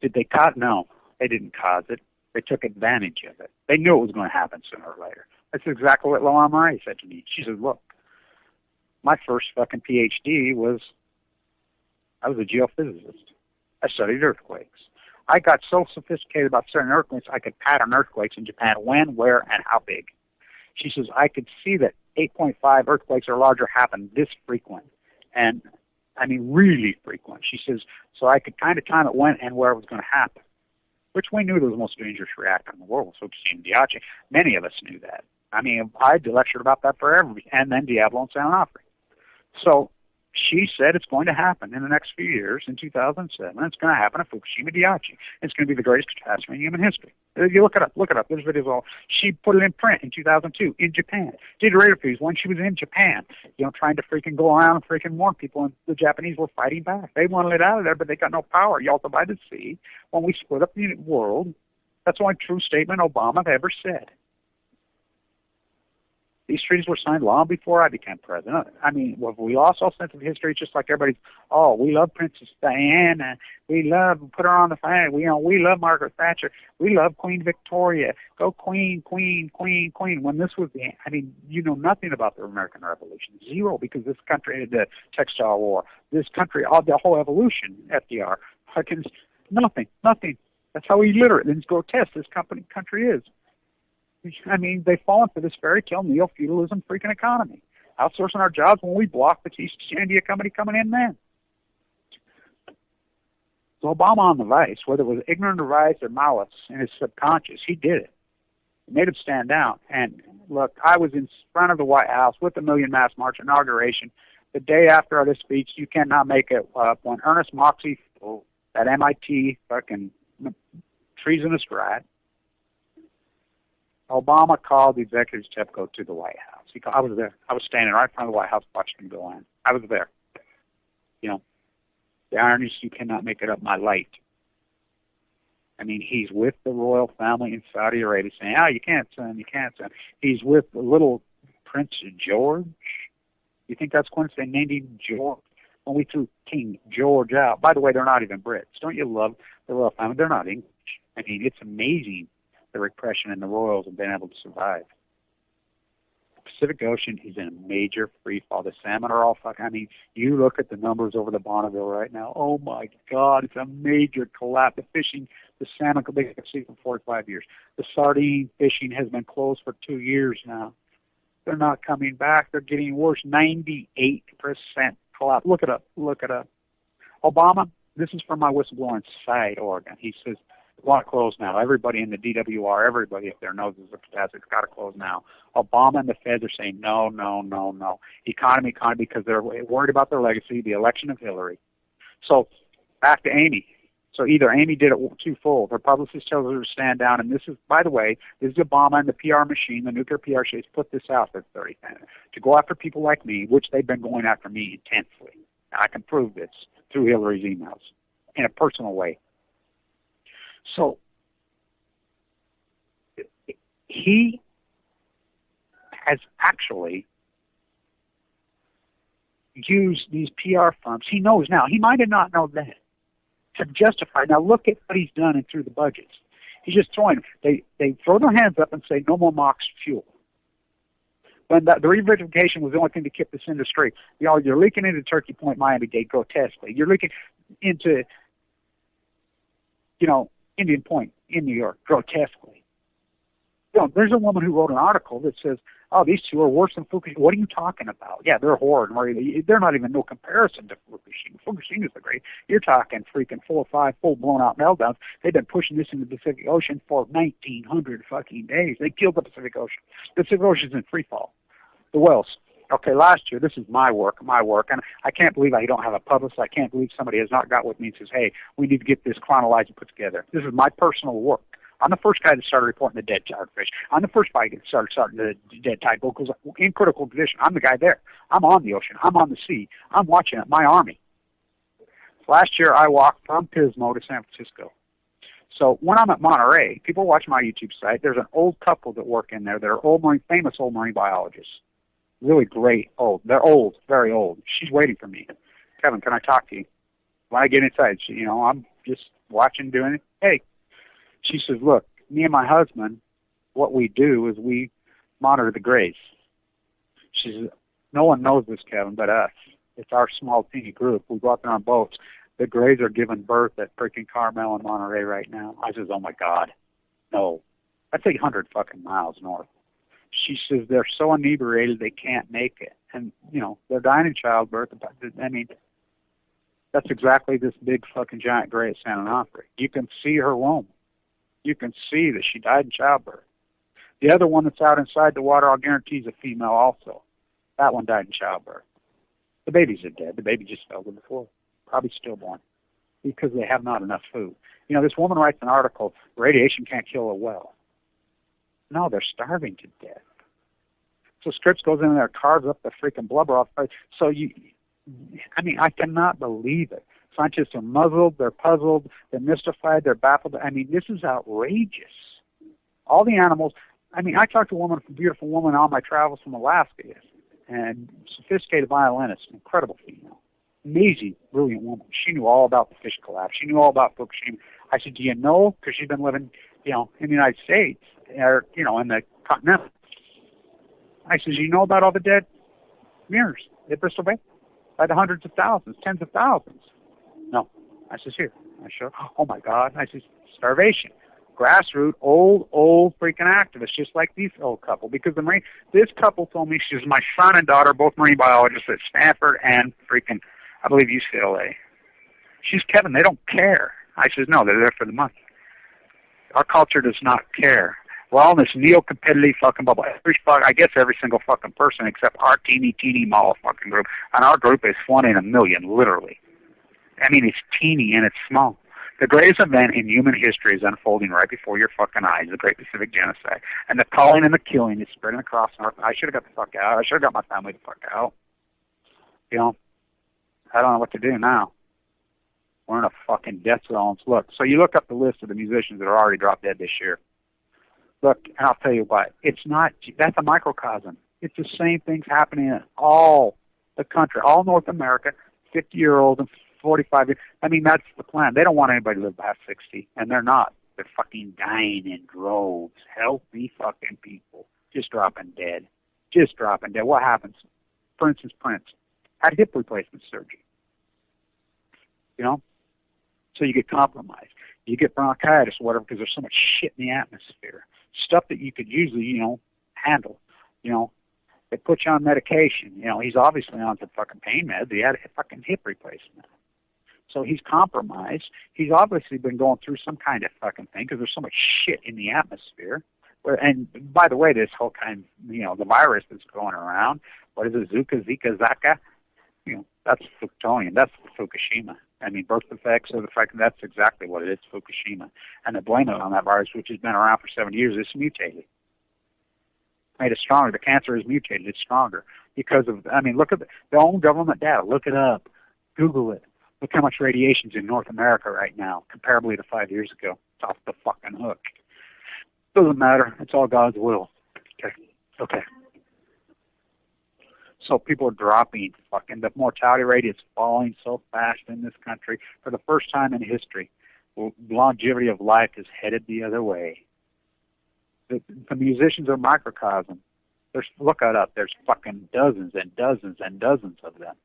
Did they cause? No, they didn't cause it. They took advantage of it. They knew it was going to happen sooner or later. That's exactly what Loan Murray said to me. She said, look, my first fucking PhD I was a geophysicist. I studied earthquakes. I got so sophisticated about certain earthquakes, I could pattern earthquakes in Japan, when, where, and how big. She says, I could see that 8.5 earthquakes or larger happen this frequent. And, I mean, really frequent. She says, so I could kind of time it when and where it was going to happen, which we knew was the most dangerous reactor in the world, was Fukushima Daiichi. Many of us knew that. I mean, I lectured about that forever, and then Diablo and San Onofre. So she said it's going to happen in the next few years, in 2007. It's going to happen at Fukushima Daiichi. It's going to be the greatest catastrophe in human history. You look it up. There's videos all. She put it in print in 2002 in Japan. Did radio interviews when she was in Japan, trying to freaking go around and freaking warn people, and the Japanese were fighting back. They wanted it out of there, but they got no power. Yalta by the sea. When we split up the world, that's the only true statement Obama ever said. These treaties were signed long before I became president. I mean, we lost all sense of history, just like everybody's, we love Princess Diana. We put her on the flag. We love Margaret Thatcher. We love Queen Victoria. Go Queen, Queen, Queen, Queen. When this was you know nothing about the American Revolution. Zero, because this country had the textile war. This country, the whole evolution, FDR. Nothing. That's how illiterate and grotesque this country is. I mean, they've fallen for this fairy tale neo-feudalism freaking economy. Outsourcing our jobs when we block the East India Company coming in then. So Obama on the vice, whether it was ignorant or vice or malice in his subconscious, he did it. It made him stand out. And look, I was in front of the White House with the Million Mass March inauguration. The day after this speech, you cannot make it up, when Ernest Moxey, that MIT fucking treasonous rat, Obama called the executive TEPCO to the White House. I was there. I was standing right in front of the White House watching him go in. I was there. The irony is you cannot make it up, my light. I mean, he's with the royal family in Saudi Arabia saying, you can't send. He's with the little Prince George. You think that's coincidence? They named him George when we threw King George out. By the way, they're not even Brits. Don't you love the royal family? They're not English. I mean, it's amazing the repression and the royals have been able to survive. The Pacific Ocean is in a major free fall. The salmon are all fucking. I mean, you look at the numbers over the Bonneville right now. Oh my God, it's a major collapse. The fishing, the salmon, they can see for 45 years. The sardine fishing has been closed for 2 years now. They're not coming back. They're getting worse. 98% collapse. Look it up. Obama, this is from my whistleblower inside Oregon. He says, we want to close now. Everybody in the DWR, everybody up there knows this is a catastrophe. It's got to close now. Obama and the feds are saying no. Economy, because they're worried about their legacy, the election of Hillary. So back to Amy. So either Amy did it twofold. Her publicist tells her to stand down, and this is, by the way, this is Obama and the PR machine, the nuclear PR shades, put this out for 30 minutes to go after people like me, which they've been going after me intensely. Now, I can prove this through Hillary's emails in a personal way. So he has actually used these PR firms. He knows now. He might have not known then. To justify. Now look at what he's done and through the budgets. He's just throwing. They throw their hands up and say no more MOX fuel. When the re-verification was the only thing to keep this industry. You're leaking into Turkey Point, Miami-Dade grotesquely. You're leaking into Indian Point in New York, grotesquely. There's a woman who wrote an article that says, these two are worse than Fukushima. What are you talking about? Yeah, they're horrid. They're not even no comparison to Fukushima. Fukushima's the great. You're talking freaking 4 or 5 full blown out meltdowns. They've been pushing this in the Pacific Ocean for 1,900 fucking days. They killed the Pacific Ocean. The Pacific Ocean's in free fall. The whales. Okay, last year, this is my work, and I can't believe I don't have a publicist. I can't believe somebody has not got with me and says, hey, we need to get this chronologically put together. This is my personal work. I'm the first guy that started reporting the dead tidefish. I'm the first guy that started the dead tide boat because in critical condition. I'm the guy there. I'm on the ocean. I'm on the sea. I'm watching it. My army. Last year, I walked from Pismo to San Francisco. So when I'm at Monterey, people watch my YouTube site. There's an old couple that work in there that are famous old marine biologists. Really great. They're old, very old. She's waiting for me. Kevin, can I talk to you? When I get inside, I'm just watching, doing it. Hey. She says, look, me and my husband, what we do is we monitor the grays. She says, no one knows this, Kevin, but us. It's our small, teeny group. We go out there on boats. The Grays are giving birth at freaking Carmel and Monterey right now. I says, oh my God, no. That's 800 fucking miles north. She says they're so inebriated they can't make it. And, you know, they're dying in childbirth. I mean, that's exactly this big fucking giant gray at San Onofre. You can see her womb. You can see that she died in childbirth. The other one that's out inside the water, I'll guarantee, is a female also. That one died in childbirth. The babies are dead. The baby just fell to the floor, probably stillborn, because they have not enough food. You know, this woman writes an article, radiation can't kill a well. No, they're starving to death. So Scripps goes in there, carves up the freaking blubber off. So I mean, I cannot believe it. Scientists are muzzled, they're puzzled, they're mystified, they're baffled. I mean, this is outrageous. All the animals, I mean, I talked to a beautiful woman on my travels from Alaska, and sophisticated violinist, incredible female, amazing, brilliant woman. She knew all about the fish collapse. She knew all about Fukushima. I said, do you know, because she's been living, you know, in the United States, or, you know, in the continental. I said, you know about all the dead mirrors at Bristol Bay? By the hundreds of thousands, tens of thousands. No. I says, here. I show, oh my God. I says, starvation. Grassroots, old freaking activists, just like these old couple. Because this couple told me, she was my son and daughter, both marine biologists at Stanford and freaking, I believe, UCLA. She's Kevin, they don't care. I says, no, they're there for the money. Our culture does not care. We're all in this neo-competitive fucking bubble. I guess every single fucking person except our teeny mall fucking group. And our group is 1 in a million, literally. I mean, it's teeny and it's small. The greatest event in human history is unfolding right before your fucking eyes, the Great Pacific Genocide. And the culling and the killing is spreading across North. I should have got the fuck out. I should have got my family the fuck out. You know, I don't know what to do now. We're in a fucking death zone. Look, so you look up the list of the musicians that are already dropped dead this year. Look, and I'll tell you what, it's not, that's a microcosm. It's the same things happening in all the country, all North America, 50-year-olds and 45 years. I mean, that's the plan. They don't want anybody to live past 60, and they're not. They're fucking dying in droves. Healthy fucking people. Just dropping dead. Just dropping dead. What happens? For instance, Prince had hip replacement surgery. You know? So you get compromised. You get bronchitis or whatever because there's so much shit in the atmosphere. Stuff that you could usually, you know, handle. You know, they put you on medication. You know, he's obviously on some fucking pain meds. He had a fucking hip replacement. So he's compromised. He's obviously been going through some kind of fucking thing because there's so much shit in the atmosphere. And by the way, this whole kind, you know, the virus that's going around, what is it, Zika, Zaka? You know, that's Fukushima. That's Fukushima. I mean, birth defects or the fact that that's exactly what it is, Fukushima. And they blame it on that virus, which has been around for 70 years. It's mutated. Made it stronger. The cancer is mutated. It's stronger because of, I mean, look at their own government data. Look it up. Google it. Look how much radiation's in North America right now, comparably to 5 years ago. It's off the fucking hook. Doesn't matter. It's all God's will. Okay. So people are dropping. Fucking the mortality rate is falling so fast in this country. For the first time in history, longevity of life is headed the other way. The musicians are microcosm. Look it up. There's fucking dozens and dozens and dozens of them.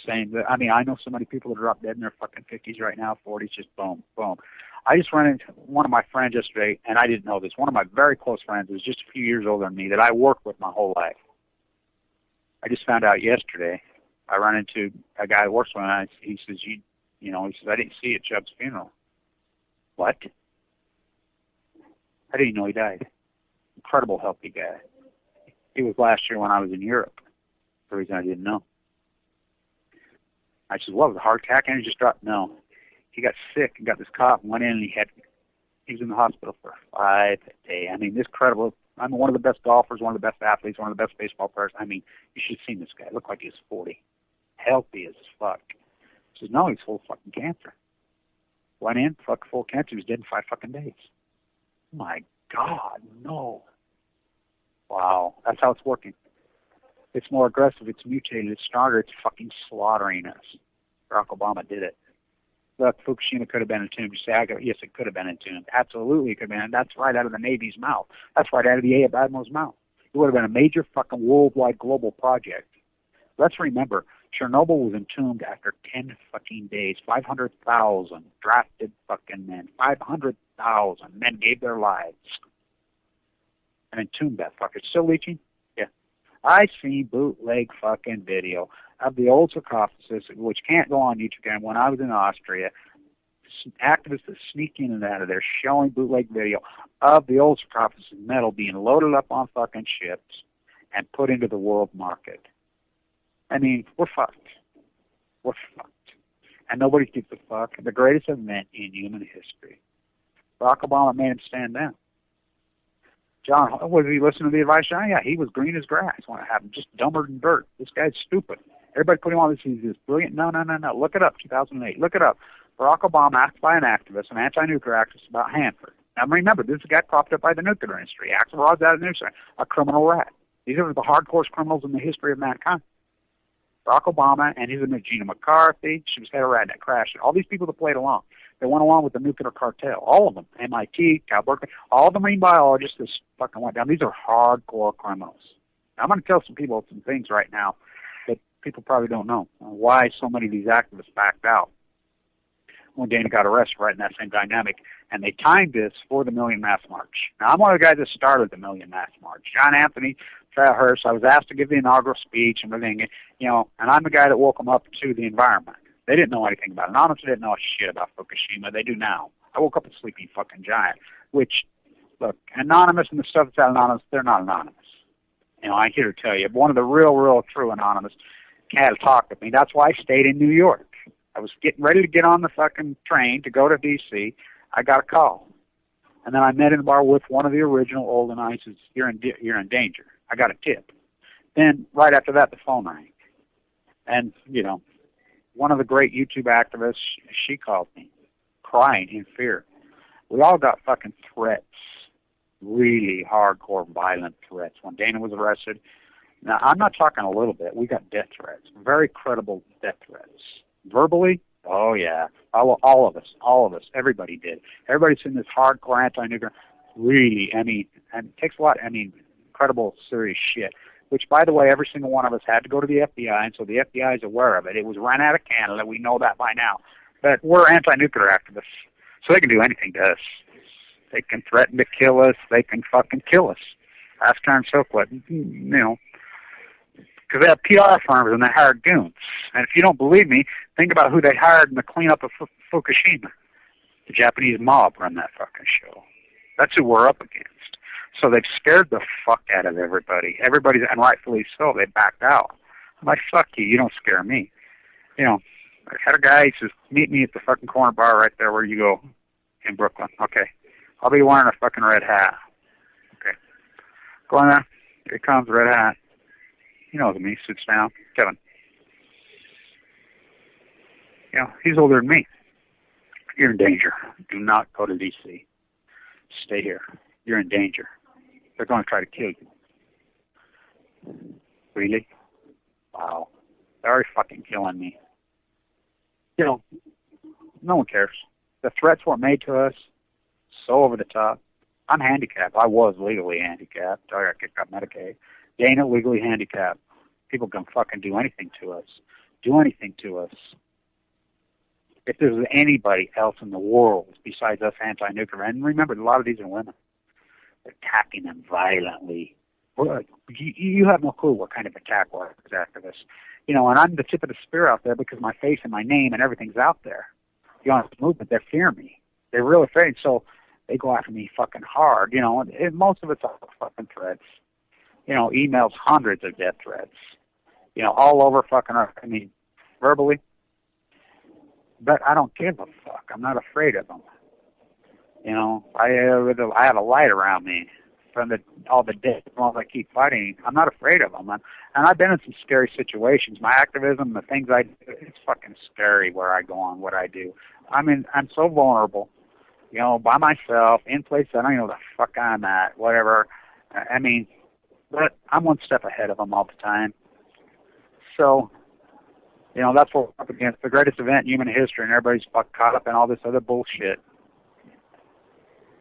Saying that, I mean, I know so many people that are up dead in their fucking 50s right now, 40s, just boom, boom. I just ran into one of my friends yesterday, and I didn't know this. One of my very close friends is just a few years older than me that I worked with my whole life. I just found out yesterday. I ran into a guy who works with me, and he says, you know, he says, I didn't see you at Chubb's funeral. What? I didn't know he died. Incredible healthy guy. He was last year when I was in Europe. For the reason I didn't know. I said, what, was it a heart attack and he just dropped? No. He got sick and got this cough and went in and he was in the hospital for 5 days. I mean, this credible. I'm one of the best golfers, one of the best athletes, one of the best baseball players. I mean, you should have seen this guy. It looked like he was 40. Healthy as fuck. He says, no, he's full of fucking cancer. Went in, full of cancer. He was dead in 5 fucking days. My God, no. Wow, that's how it's working. It's more aggressive, it's mutated, it's stronger, it's fucking slaughtering us. Barack Obama did it. Look, Fukushima could have been entombed. You say, yes, it could have been entombed. Absolutely it could have been. And that's right out of the Navy's mouth. That's right out of the Admiral's mouth. It would have been a major fucking worldwide global project. Let's remember, Chernobyl was entombed after 10 fucking days. 500,000 drafted fucking men. 500,000 men gave their lives and entombed that fucker. It's still leaching? Yeah. I seen bootleg fucking video of the old sarcophagus, which can't go on YouTube. When I was in Austria, activists that sneak in and out of there showing bootleg video of the old sarcophagus metal being loaded up on fucking ships and put into the world market. I mean, we're fucked. We're fucked. And nobody gives a fuck. The greatest event in human history. Barack Obama made him stand down. John, was he listening to the advice, John? Yeah, he was green as grass when it happened, just dumber than dirt. This guy's stupid. Everybody put him on this. He's this brilliant. No. Look it up, 2008. Look it up. Barack Obama asked by an activist, an anti-nuclear activist, about Hanford. Now remember, this guy propped up by the nuclear industry. Axel Rod's out of the nuclear, a criminal rat. These are the hardcore criminals in the history of mankind. Barack Obama and his Gina McCarthy, she was head of rat that crashed. All these people that played along, they went along with the nuclear cartel. All of them, MIT, Cal Berkeley, all the marine biologists that fucking went down. These are hardcore criminals. Now, I'm going to tell some people some things right now that people probably don't know. Why so many of these activists backed out when Dana got arrested, right in that same dynamic. And they timed this for the Million Mass March. Now, I'm one of the guys that started the Million Mass March. John Anthony Fairhurst, I was asked to give the inaugural speech and everything, and I'm the guy that woke them up to the environment. They didn't know anything about it. Anonymous didn't know shit about Fukushima. They do now. I woke up a sleeping fucking giant, which, look, Anonymous and the stuff that's Anonymous, they're not Anonymous. I'm here to tell you, one of the real true Anonymous had to talk with me. That's why I stayed in New York. I was getting ready to get on the fucking train to go to D.C. I got a call. And then I met in the bar with one of the original old and I says, you're in danger. I got a tip. Then right after that, the phone rang. And, one of the great YouTube activists, she called me, crying in fear. We all got fucking threats, really hardcore, violent threats. When Dana was arrested, now I'm not talking a little bit. We got death threats, very credible death threats. Verbally, oh yeah, all of us, everybody did. Everybody's in this hardcore anti-nuclear, really, and it takes a lot, incredible, serious shit. Which, by the way, every single one of us had to go to the FBI, and so the FBI is aware of it. It was run out of Canada. We know that by now. But we're anti-nuclear activists, so they can do anything to us. They can threaten to kill us. They can fucking kill us. Ask Karen Silkwood, because they have PR firms and they hire goons. And if you don't believe me, think about who they hired in the cleanup of Fukushima. The Japanese mob run that fucking show. That's who we're up against. So they've scared the fuck out of everybody. Everybody's, and rightfully so, they backed out. I'm like, fuck you, you don't scare me. I had a guy, he says, meet me at the fucking corner bar right there where you go in Brooklyn. Okay. I'll be wearing a fucking red hat. Okay. Go on there. Here comes the red hat. He knows me. Sits down. Kevin. He's older than me. You're in danger. Do not go to D.C. Stay here. You're in danger. They're going to try to kill you. Really? Wow. They're already fucking killing me. No one cares. The threats were made to us so over the top. I'm handicapped. I was legally handicapped. I got kicked out Medicaid. Dana legally handicapped. People can fucking do anything to us. Do anything to us. If there's anybody else in the world besides us anti-nuclear, and remember, a lot of these are women, they're attacking them violently. You have no clue what kind of attack was activists. And I'm the tip of the spear out there because my face and my name and everything's out there. The honest movement, they fear me. They're really afraid, so they go after me fucking hard. And most of it's all fucking threats. Emails, hundreds of death threats. All over fucking earth. Verbally. But I don't give a fuck. I'm not afraid of them. I have a light around me from all the death as I keep fighting. I'm not afraid of them. And I've been in some scary situations. My activism, the things I do, it's fucking scary where I go on, what I do. I'm so vulnerable, by myself, in places I don't even know the fuck I'm at, whatever. But I'm one step ahead of them all the time. So, that's what we're up against. The greatest event in human history, and everybody's caught up in all this other bullshit.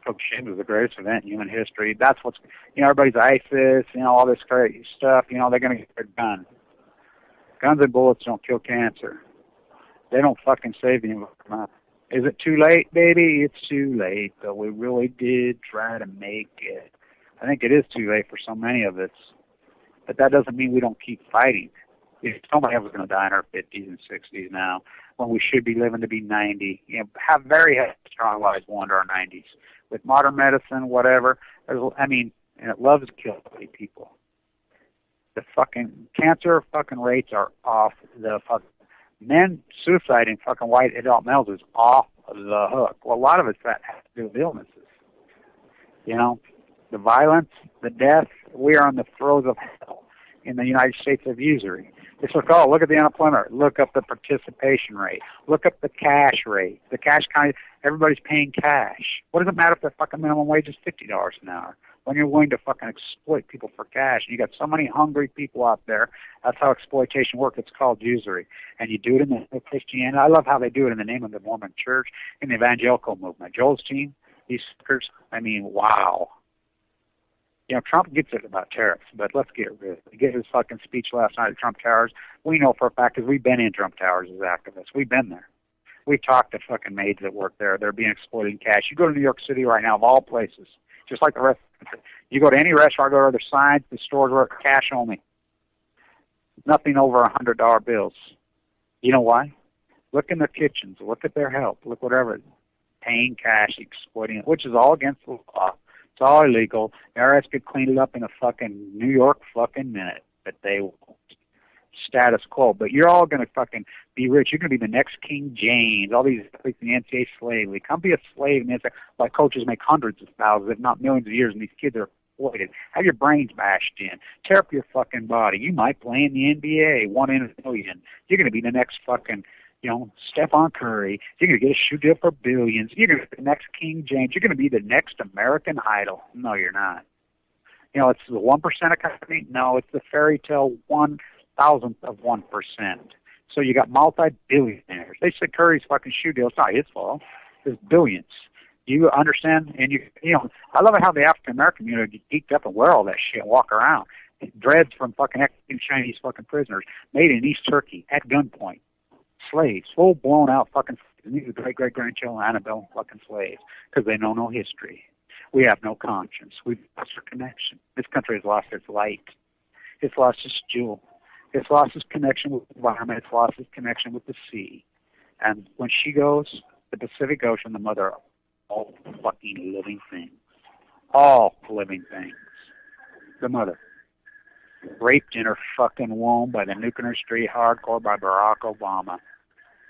Fukushima was the greatest event in human history. That's what's, everybody's ISIS, all this crazy stuff, they're going to get their gun. Guns and bullets don't kill cancer. They don't fucking save the environment. Is it too late, baby? It's too late, but we really did try to make it. I think it is too late for so many of us, but that doesn't mean we don't keep fighting. If somebody else is going to die in our 50s and 60s now, when we should be living to be 90, have very strong lives well into our 90s. With modern medicine, whatever, and it loves to kill people. The fucking cancer fucking rates are off the fucking. Men suicide in fucking white adult males is off the hook. Well, a lot of it's that has to do with illnesses. The violence, the death, we are on the throes of hell in the United States of usury. It's like, look at the unemployment rate. Look up the participation rate. Look up the cash rate. The cash kind of, everybody's paying cash. What does it matter if the fucking minimum wage is $50 an hour? When you're willing to fucking exploit people for cash, and you got so many hungry people out there, that's how exploitation works. It's called usury. And you do it in the Christianity. I love how they do it in the name of the Mormon Church, in the evangelical movement. Joel's team, these suckers, wow. Trump gets it about tariffs, but let's get real. He gave his fucking speech last night at Trump Towers. We know for a fact because we've been in Trump Towers as activists. We've been there. We've talked to fucking maids that work there. They're being exploited in cash. You go to New York City right now, of all places, just like the rest of the country. You go to any restaurant, go to other signs, the stores are cash only. Nothing over $100 bills. You know why? Look in their kitchens. Look at their help. Look whatever. Paying cash, exploiting it, which is all against the law. It's all illegal. The IRS could clean it up in a fucking New York fucking minute, but they won't. Status quo. But you're all going to fucking be rich. You're going to be the next King James. All these athletes in the NCAA slavery. Come be a slave in the NCAA. Like coaches make hundreds of thousands, if not millions of years, and these kids are exploited. Have your brains bashed in. Tear up your fucking body. You might play in the NBA, 1 in a million. You're going to be the next fucking Stephon Curry. You're going to get a shoe deal for billions. You're going to be the next King James. You're going to be the next American Idol. No, you're not. It's the 1% economy. No, it's the fairy tale 1,000th of 1%. So you got multi-billionaires. They said Curry's fucking shoe deal. It's not his fault. There's billions. You understand? And I love how the African American community geeked up and wear all that shit and walk around. Dreads from fucking Chinese fucking prisoners made in East Turkey at gunpoint. Slaves, full blown out fucking great-great-grandchildren, Annabelle fucking slaves, because they know no history. We have no conscience. We've lost our connection. This country has lost its light. It's lost its jewel. It's lost its connection with the environment. It's lost its connection with the sea. And when she goes, the Pacific Ocean, the mother of all fucking living things. All living things. The mother. Raped in her fucking womb by the nuclear street hardcore by Barack Obama.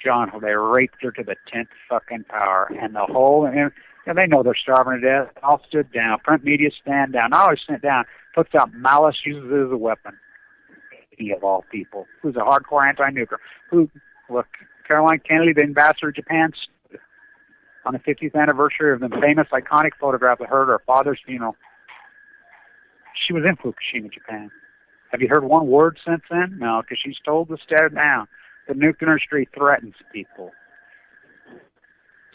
John, they raped her to the 10th fucking power. And the whole, and they know they're starving to death. All stood down. Print media stand down. Not always stand down. Puts out malice, uses it as a weapon. He of all people. Who's a hardcore anti-nuclear. Look, Caroline Kennedy, the ambassador of Japan, stood on the 50th anniversary of the famous iconic photograph of her at her father's funeral. She was in Fukushima, Japan. Have you heard one word since then? No, because she's told to stare down. The nuclear industry threatens people.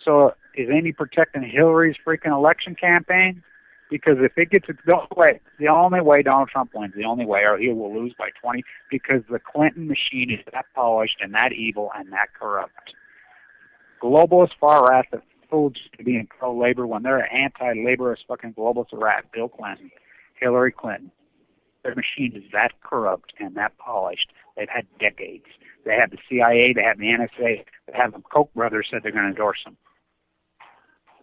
So is Amy protecting Hillary's freaking election campaign? Because if it gets the only way Donald Trump wins, the only way, or he will lose by 20, because the Clinton machine is that polished and that evil and that corrupt. Globalist far right that fools to be in pro-labor when they're anti-laborist fucking globalist rat, Bill Clinton, Hillary Clinton. Their machine is that corrupt and that polished. They've had decades. They have the CIA, they have the NSA, they have the Koch brothers said they're going to endorse them.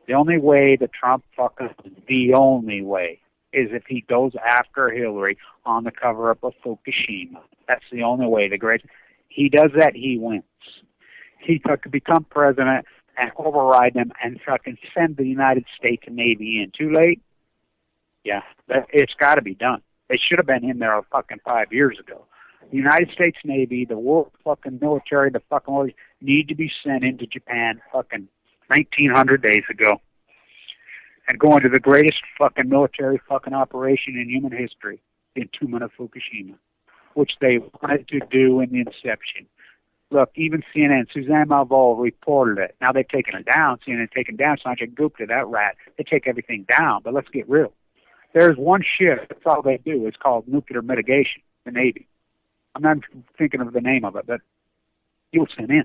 The only way that Trump fucks, the only way, is if he goes after Hillary on the cover-up of Fukushima. That's the only way. He does that, he wins. He could become president and override them and fucking send the United States Navy in. Too late? Yeah, it's got to be done. They should have been in there fucking 5 years ago. The United States Navy, the world fucking military, the fucking world need to be sent into Japan fucking 1900 days ago and go into the greatest fucking military fucking operation in human history, the entombment of Fukushima, which they wanted to do in the inception. Look, even CNN, Suzanne Malveaux reported it. Now they've taken it down. CNN taken down Sanjay Gupta, that rat. They take everything down, but let's get real. There's one shift, that's all they do. It's called nuclear mitigation, the Navy. I'm not thinking of the name of it, but it was sent in.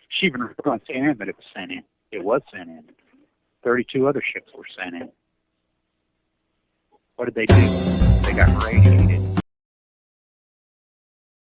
She even reported on CNN that it was sent in. It was sent in. 32 other ships were sent in. What did they do? They got radiated.